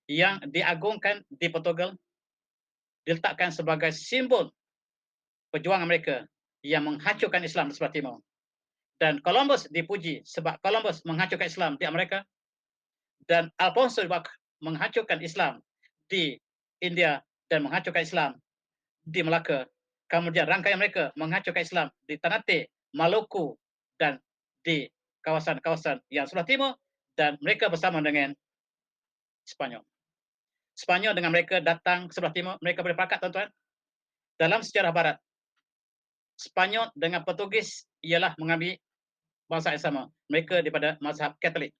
yang diagungkan di Portugal, diletakkan sebagai simbol perjuangan mereka yang menghancurkan Islam di sebelah timur. Dan Columbus dipuji sebab Columbus menghancurkan Islam di Amerika, dan Alfonso de Barca menghancurkan Islam di India dan menghancurkan Islam di Melaka. Kemudian rangkaian mereka menghancurkan Islam di Ternate, Maluku, dan di kawasan-kawasan yang sebelah timur, dan mereka bersama dengan Spanyol. Spanyol dengan mereka datang ke sebelah timur, mereka berpakat, tuan-tuan. Dalam sejarah barat, Spanyol dengan Portugis ialah mengambil bangsa yang sama. Mereka daripada mazhab Katolik.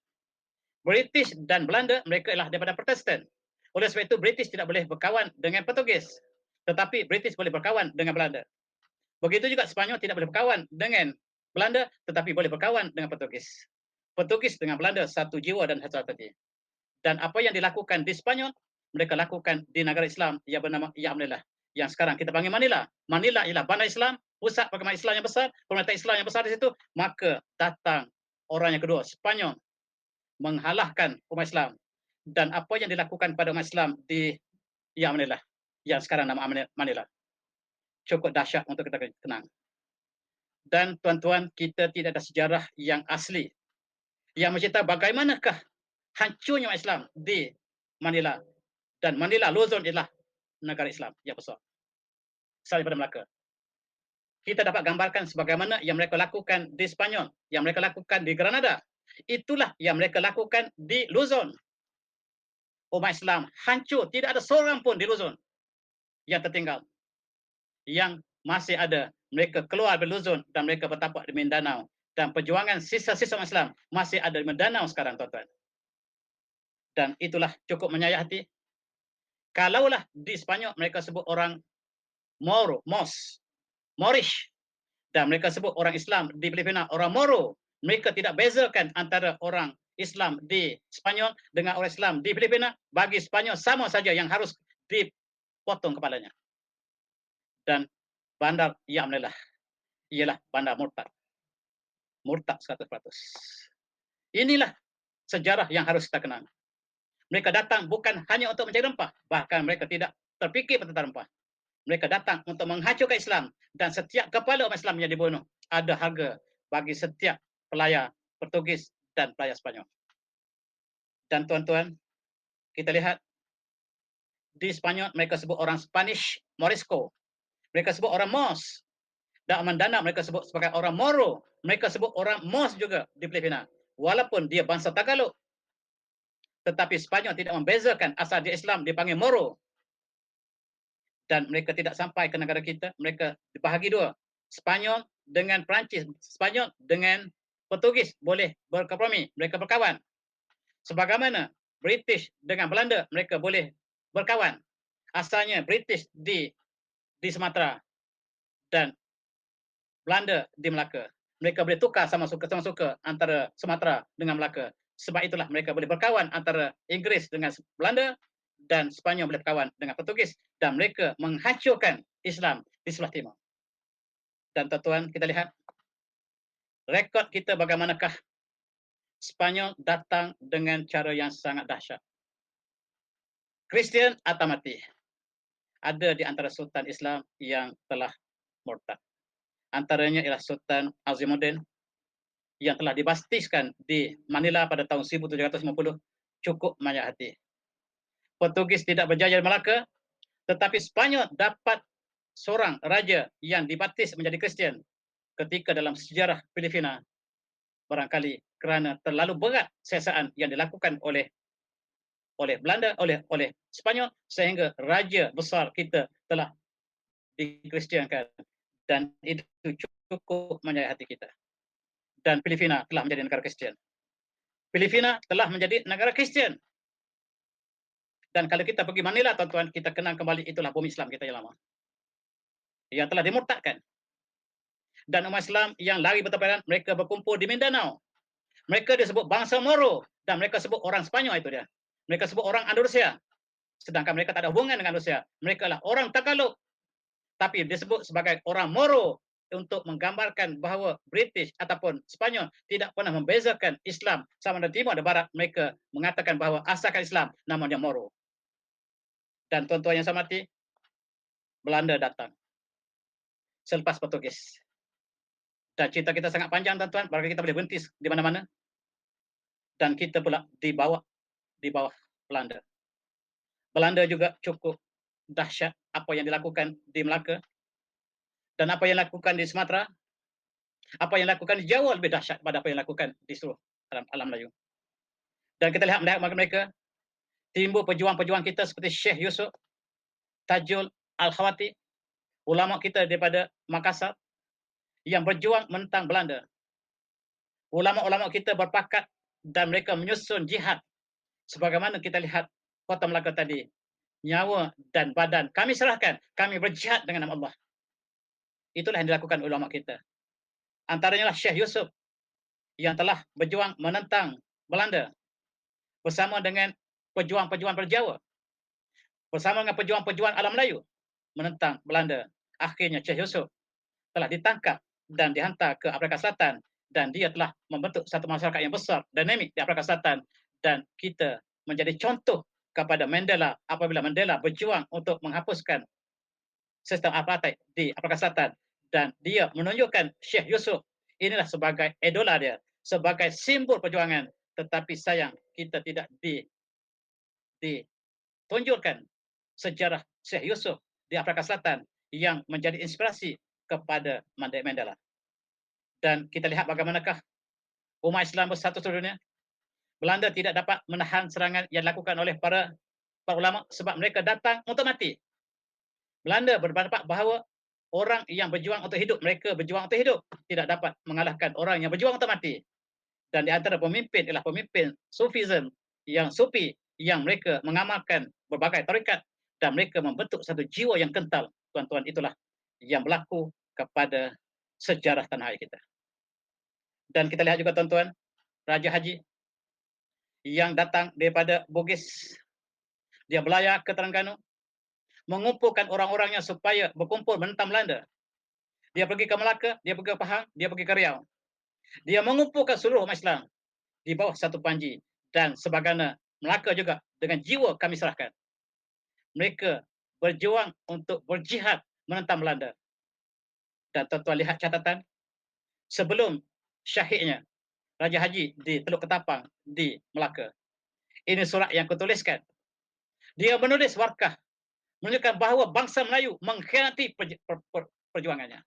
British dan Belanda, mereka ialah daripada Protestan. Oleh sebab itu, British tidak boleh berkawan dengan Portugis. Tetapi British boleh berkawan dengan Belanda. Begitu juga Spanyol tidak boleh berkawan dengan Belanda, tetapi boleh berkawan dengan Portugis. Portugis dengan Belanda satu jiwa dan satu hati. Dan apa yang dilakukan di Spanyol, mereka lakukan di negara Islam yang bernama Alhamdulillah, yang sekarang kita panggil Manila. Manila ialah bandar Islam, pusat perkembangan Islam yang besar, pemerintah Islam yang besar di situ. Maka datang orang yang kedua, Spanyol, mengalahkan umat Islam. Dan apa yang dilakukan pada umat Islam di Alhamdulillah, yang sekarang nama Manila, cukup dahsyat untuk kita kenang. Dan tuan-tuan, kita tidak ada sejarah yang asli yang mencerita bagaimanakah hancurnya umat Islam di Manila. Dan Manila, Luzon ialah negara Islam yang besar selain daripada Melaka. Kita dapat gambarkan sebagaimana yang mereka lakukan di Spanyol, yang mereka lakukan di Granada. Itulah yang mereka lakukan di Luzon. Umat Islam hancur, tidak ada seorang pun di Luzon yang tertinggal. Yang masih ada, mereka keluar dari Luzon dan mereka bertapak di Mindanao. Dan perjuangan sisa-sisa umat Islam masih ada di Mindanao sekarang, tuan-tuan. Dan itulah cukup menyayat hati. Kalaulah di Spanyol mereka sebut orang Moro, Moorish, dan mereka sebut orang Islam di Filipina orang Moro, mereka tidak bezakan antara orang Islam di Spanyol dengan orang Islam di Filipina. Bagi Spanyol sama saja yang harus dipotong kepalanya. Dan bandar Alhamdulillah ialah bandar murtad. Murtad 100%. Inilah sejarah yang harus kita kenal. Mereka datang bukan hanya untuk mencari rempah, bahkan mereka tidak terfikir tentang rempah. Mereka datang untuk menghancurkan Islam, dan setiap kepala umat Islam yang dibunuh ada harga bagi setiap pelayar Portugis dan pelayar Spanyol. Dan tuan-tuan, kita lihat di Spanyol mereka sebut orang Spanish Morisco, mereka sebut orang Mos. Dan Mindanao mereka sebut sebagai orang Moro, mereka sebut orang Mos juga di Filipina. Walaupun dia bangsa Tagalog, tetapi Spanyol tidak membezakan asal dia Islam, dipanggil Moro. Dan mereka tidak sampai ke negara kita, mereka dibahagi dua. Spanyol dengan Perancis, Spanyol dengan Portugis boleh berkompromi, mereka berkawan. Sebagaimana British dengan Belanda, mereka boleh berkawan. Asalnya British di Sumatera dan Belanda di Melaka. Mereka boleh tukar sama suka antara Sumatera dengan Melaka. Sebab itulah mereka boleh berkawan antara Inggris dengan Belanda, dan Spanyol boleh berkawan dengan Portugis, dan mereka menghancurkan Islam di sebelah timur. Dan tuan-tuan, kita lihat rekod kita bagaimanakah Spanyol datang dengan cara yang sangat dahsyat. Kristian atau mati. Ada di antara sultan Islam yang telah murtad. Antaranya ialah Sultan Azimuddin yang telah dibastiskan di Manila pada tahun 1750, cukup menyayat hati. Portugis tidak berjaya di Melaka, tetapi Spanyol dapat seorang raja yang dibaptis menjadi Kristian ketika dalam sejarah Filipina, barangkali kerana terlalu berat siasaan yang dilakukan oleh Belanda, oleh Spanyol, sehingga raja besar kita telah dikristiankan, dan itu cukup menyayat hati kita. Dan Filipina telah menjadi negara Kristian. Filipina telah menjadi negara Kristian. Dan kalau kita pergi Manila, tuan-tuan, kita kenang kembali itulah bumi Islam kita yang lama, yang telah dimurtadkan. Dan umat Islam yang lari bertebaran, mereka berkumpul di Mindanao. Mereka disebut bangsa Moro, dan mereka sebut orang Spanyol itu dia. Mereka sebut orang Andalusia. sedangkan mereka tak ada hubungan dengan Rusia. Mereka adalah orang Tagalog, tapi disebut sebagai orang Moro untuk menggambarkan bahawa British ataupun Sepanyol tidak pernah membezakan Islam sama ada timur ada barat. Mereka mengatakan bahawa asalkan Islam, namanya Moro. Dan tuan-tuan yang saya hormati, Belanda datang selepas Portugis. Dan cerita kita sangat panjang, tuan-tuan, barangkali kita boleh berhenti di mana-mana. Dan kita pula di bawah Belanda. Belanda juga cukup dahsyat apa yang dilakukan di Melaka dan apa yang dilakukan di Sumatera, apa yang dilakukan di Jawa lebih dahsyat pada apa yang dilakukan di seluruh alam Melayu. Dan kita lihat mereka timbul pejuang-pejuang kita seperti Syekh Yusuf, Tajul Al-Khawati, ulama kita daripada Makassar yang berjuang menentang Belanda. Ulama-ulama kita berpakat dan mereka menyusun jihad. Sebagaimana kita lihat Kota Melaka tadi, nyawa dan badan kami serahkan, kami berjihad dengan nama Allah. Itulah yang dilakukan ulama kita. Antaranya lah Syekh Yusuf yang telah berjuang menentang Belanda bersama dengan pejuang-pejuang berjawa, bersama dengan pejuang-pejuang alam Melayu menentang Belanda. Akhirnya Syekh Yusuf telah ditangkap dan dihantar ke Afrika Selatan, dan dia telah membentuk satu masyarakat yang besar, dinamik di Afrika Selatan, dan kita menjadi contoh kepada Mandela apabila Mandela berjuang untuk menghapuskan sistem apartheid di Afrika Selatan, dan dia menunjukkan Syekh Yusuf inilah sebagai idola dia, sebagai simbol perjuangan. Tetapi sayang kita tidak ditunjukkan sejarah Syekh Yusuf di Afrika Selatan yang menjadi inspirasi kepada Mandela. Dan kita lihat bagaimanakah umat Islam bersatu seluruh dunia. Belanda tidak dapat menahan serangan yang dilakukan oleh para ulama sebab mereka datang untuk mati. Belanda berpendapat bahawa orang yang berjuang untuk hidup, mereka berjuang untuk hidup, tidak dapat mengalahkan orang yang berjuang untuk mati. Dan di antara pemimpin ialah pemimpin Sufism yang Sufi, yang mereka mengamalkan berbagai tarekat dan mereka membentuk satu jiwa yang kental. Tuan-tuan, itulah yang berlaku kepada sejarah tanah air kita. Dan kita lihat juga, tuan-tuan, Raja Haji yang datang daripada Bugis, dia berlayar ke Terengganu, mengumpulkan orang-orangnya supaya berkumpul menentang Belanda. Dia pergi ke Melaka, dia pergi ke Pahang, dia pergi ke Riau. Dia mengumpulkan seluruh umat Islam di bawah satu panji. Dan sebagaimana Melaka juga, dengan jiwa kami serahkan. Mereka berjuang untuk berjihad menentang Belanda. Dan tuan-tuan lihat catatan, sebelum syahidnya Raja Haji di Teluk Ketapang di Melaka, ini surat yang kutuliskan. Dia menulis warkah menunjukkan bahawa bangsa Melayu mengkhianati perjuangannya.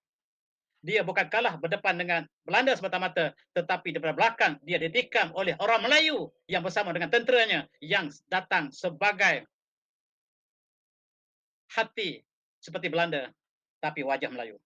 Dia bukan kalah berdepan dengan Belanda semata-mata, tetapi daripada belakang dia ditikam oleh orang Melayu yang bersama dengan tenteranya yang datang sebagai hati seperti Belanda, tapi wajah Melayu.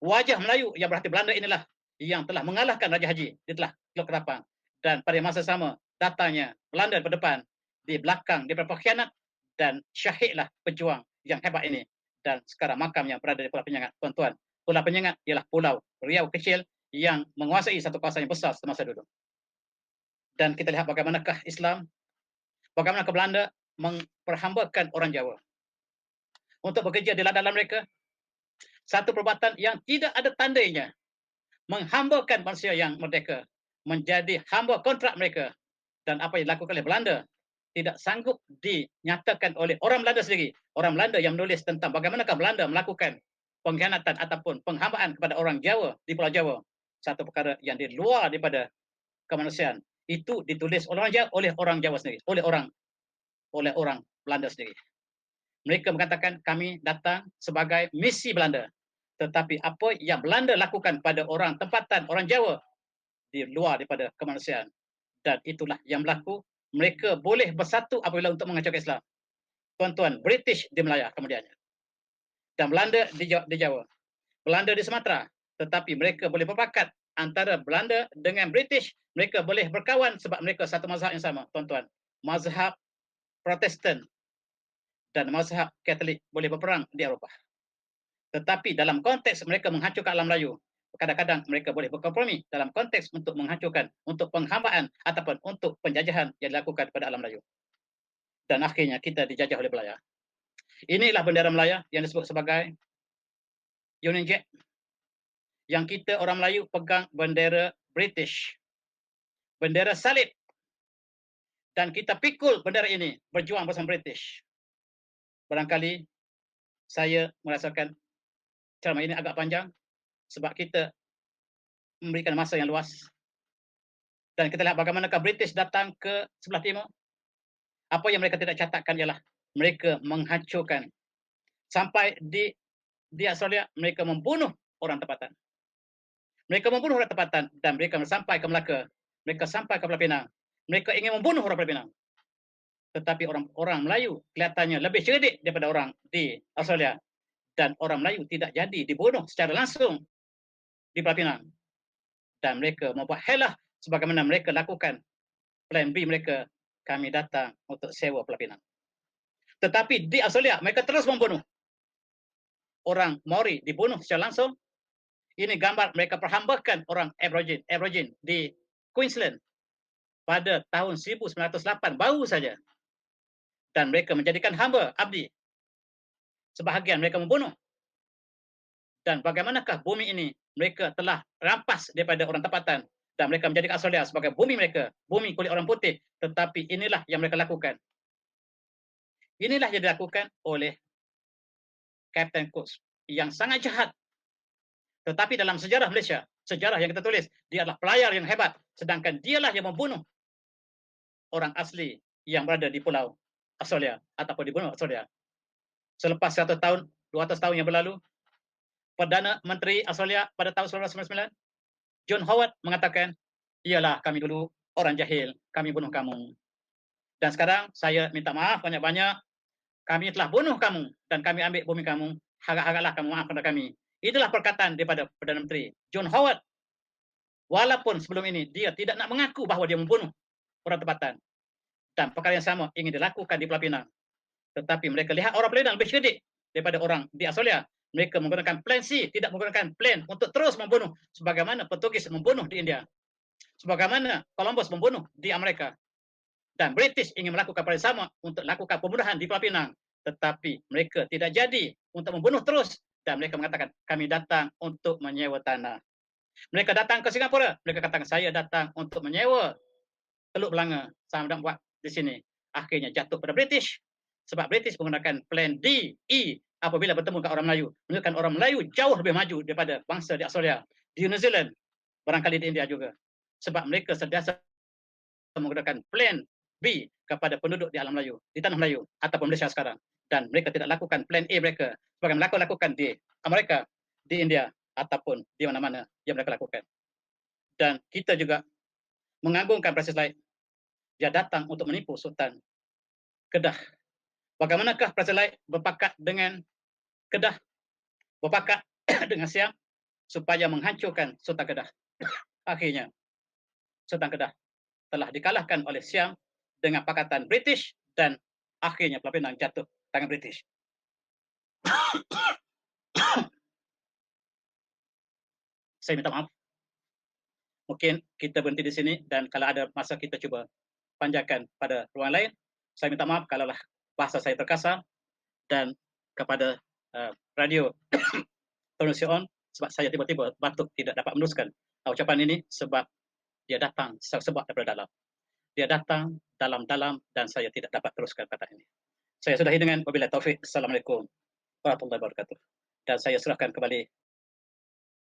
Wajah Melayu yang berhati Belanda inilah yang telah mengalahkan Raja Haji di Teluk Ketapang. Dan pada masa sama datangnya Belanda di depan, di belakang dia berpengkhianat, dan syahidlah pejuang yang hebat ini. Dan sekarang makamnya berada di Pulau Penyengat, tuan-tuan. Pulau Penyengat ialah pulau Riau kecil yang menguasai satu kawasan yang besar semasa dulu. Dan kita lihat bagaimanakah Islam, bagaimanakah Belanda memperhambakan orang Jawa untuk bekerja di ladang mereka. Satu perbuatan yang tidak ada tandanya, menghambakan manusia yang merdeka menjadi hamba kontrak mereka. Dan apa yang dilakukan oleh Belanda tidak sanggup dinyatakan oleh orang Belanda sendiri. Orang Belanda yang menulis tentang bagaimanakah Belanda melakukan pengkhianatan ataupun penghambaan kepada orang Jawa di Pulau Jawa, satu perkara yang di luar daripada kemanusiaan. Itu ditulis oleh orang Jawa sendiri, oleh orang Belanda sendiri. Mereka mengatakan kami datang sebagai misi Belanda. Tetapi apa yang Belanda lakukan pada orang tempatan, orang Jawa, di luar daripada kemanusiaan. Dan itulah yang berlaku. Mereka boleh bersatu apabila untuk menghancurkan Islam. Tuan-tuan, British di Melaya kemudiannya. Dan Belanda di Jawa. Belanda di Sumatera. Tetapi mereka boleh berpakat antara Belanda dengan British. Mereka boleh berkawan sebab mereka satu mazhab yang sama, tuan-tuan. Mazhab Protestan dan mazhab Katolik boleh berperang di Eropah. Tetapi dalam konteks mereka menghancurkan alam Melayu, kadang-kadang mereka boleh berkompromi dalam konteks untuk menghancurkan, untuk penghambaan ataupun untuk penjajahan yang dilakukan pada alam Melayu. dan akhirnya kita dijajah oleh Belanda. Inilah bendera Melayu yang disebut sebagai Union Jack. Yang kita orang Melayu pegang bendera British, bendera salib, dan kita pikul bendera ini berjuang bersama British. Barangkali saya merasakan ceramah ini agak panjang sebab kita memberikan masa yang luas, dan kita lihat bagaimanakah British datang ke sebelah timur. Apa yang mereka tidak catatkan ialah mereka menghancurkan sampai di Australia. Mereka membunuh orang tempatan. Mereka membunuh orang tempatan dan mereka sampai ke Melaka. Mereka sampai ke Pulau Pinang. Mereka ingin membunuh orang Pulau Pinang. Tetapi orang Melayu kelihatannya lebih cerdik daripada orang di Australia. Dan orang Melayu tidak jadi dibunuh secara langsung di Pulau Pinang. Dan mereka membuat helah sebagaimana mereka lakukan plan B mereka. Kami datang untuk sewa Pulau Pinang. Tetapi di Australia mereka terus membunuh. Orang Maori dibunuh secara langsung. Ini gambar mereka perhambakan orang Aborigin di Queensland pada tahun 1908 baru saja. Dan mereka menjadikan hamba abdi. Sebahagian mereka membunuh. Dan bagaimanakah bumi ini mereka telah rampas daripada orang tempatan dan mereka menjadikan Australia sebagai bumi mereka, bumi kulit orang putih. Tetapi inilah yang mereka lakukan. Inilah yang dilakukan oleh Captain Cook yang sangat jahat. Tetapi dalam sejarah Malaysia, sejarah yang kita tulis, dia adalah pelayar yang hebat. Sedangkan dialah yang membunuh orang asli yang berada di pulau Australia ataupun di benua Australia. Selepas 100 tahun, 200 tahun yang berlalu, Perdana Menteri Australia pada tahun 1999, John Howard mengatakan, iyalah kami dulu orang jahil, kami bunuh kamu. Dan sekarang saya minta maaf banyak-banyak, kami telah bunuh kamu dan kami ambil bumi kamu, harap-haraplah kamu maaf kepada kami. Itulah perkataan daripada Perdana Menteri John Howard. Walaupun sebelum ini dia tidak nak mengaku bahawa dia membunuh orang tempatan. Dan perkara yang sama ingin dilakukan di Pulau Pinang. Tetapi mereka lihat orang Pulau Pinang lebih cerdik daripada orang di Australia. Mereka menggunakan plan C, tidak menggunakan plan untuk terus membunuh. Sebagaimana Portugis membunuh di India. Sebagaimana Columbus membunuh di Amerika. Dan British ingin melakukan perkara sama untuk lakukan pembunuhan di Pulau Pinang. Tetapi mereka tidak jadi untuk membunuh terus. Dan mereka mengatakan, kami datang untuk menyewa tanah. Mereka datang ke Singapura. Mereka katakan, saya datang untuk menyewa Teluk Belanga. Saya nak buat di sini. Akhirnya jatuh pada British. Sebab British menggunakan plan D, E apabila bertemu dengan orang Melayu. Menunjukkan orang Melayu jauh lebih maju daripada bangsa di Australia. Di New Zealand. Barangkali di India juga. Sebab mereka sentiasa menggunakan plan B kepada penduduk di alam Melayu, di tanah Melayu ataupun Malaysia sekarang. Dan mereka tidak lakukan plan A mereka sebagai mereka lakukan di Amerika, di India ataupun di mana-mana yang mereka lakukan. Dan kita juga mengagungkan Presiden Lai. Dia datang untuk menipu Sultan Kedah. Bagaimanakah Presiden Lai berpakat dengan Kedah, berpakat dengan Siam supaya menghancurkan Sultan Kedah. Akhirnya Sultan Kedah telah dikalahkan oleh Siam dengan pakatan British dan akhirnya Pulau Pinang jatuh tangan British. Saya minta maaf. Mungkin kita berhenti di sini dan kalau ada masa kita cuba panjangkan pada ruang lain. Saya minta maaf kalaulah bahasa saya terkasar dan kepada radio Indonesia On sebab saya tiba-tiba batuk tidak dapat meneruskan ucapan ini sebab dia datang sebab daripada dalam. Dia datang dalam-dalam dan saya tidak dapat teruskan kata ini. Saya sudahi dengan wabillahi taufik. Assalamualaikum warahmatullahi wabarakatuh. Dan saya serahkan kembali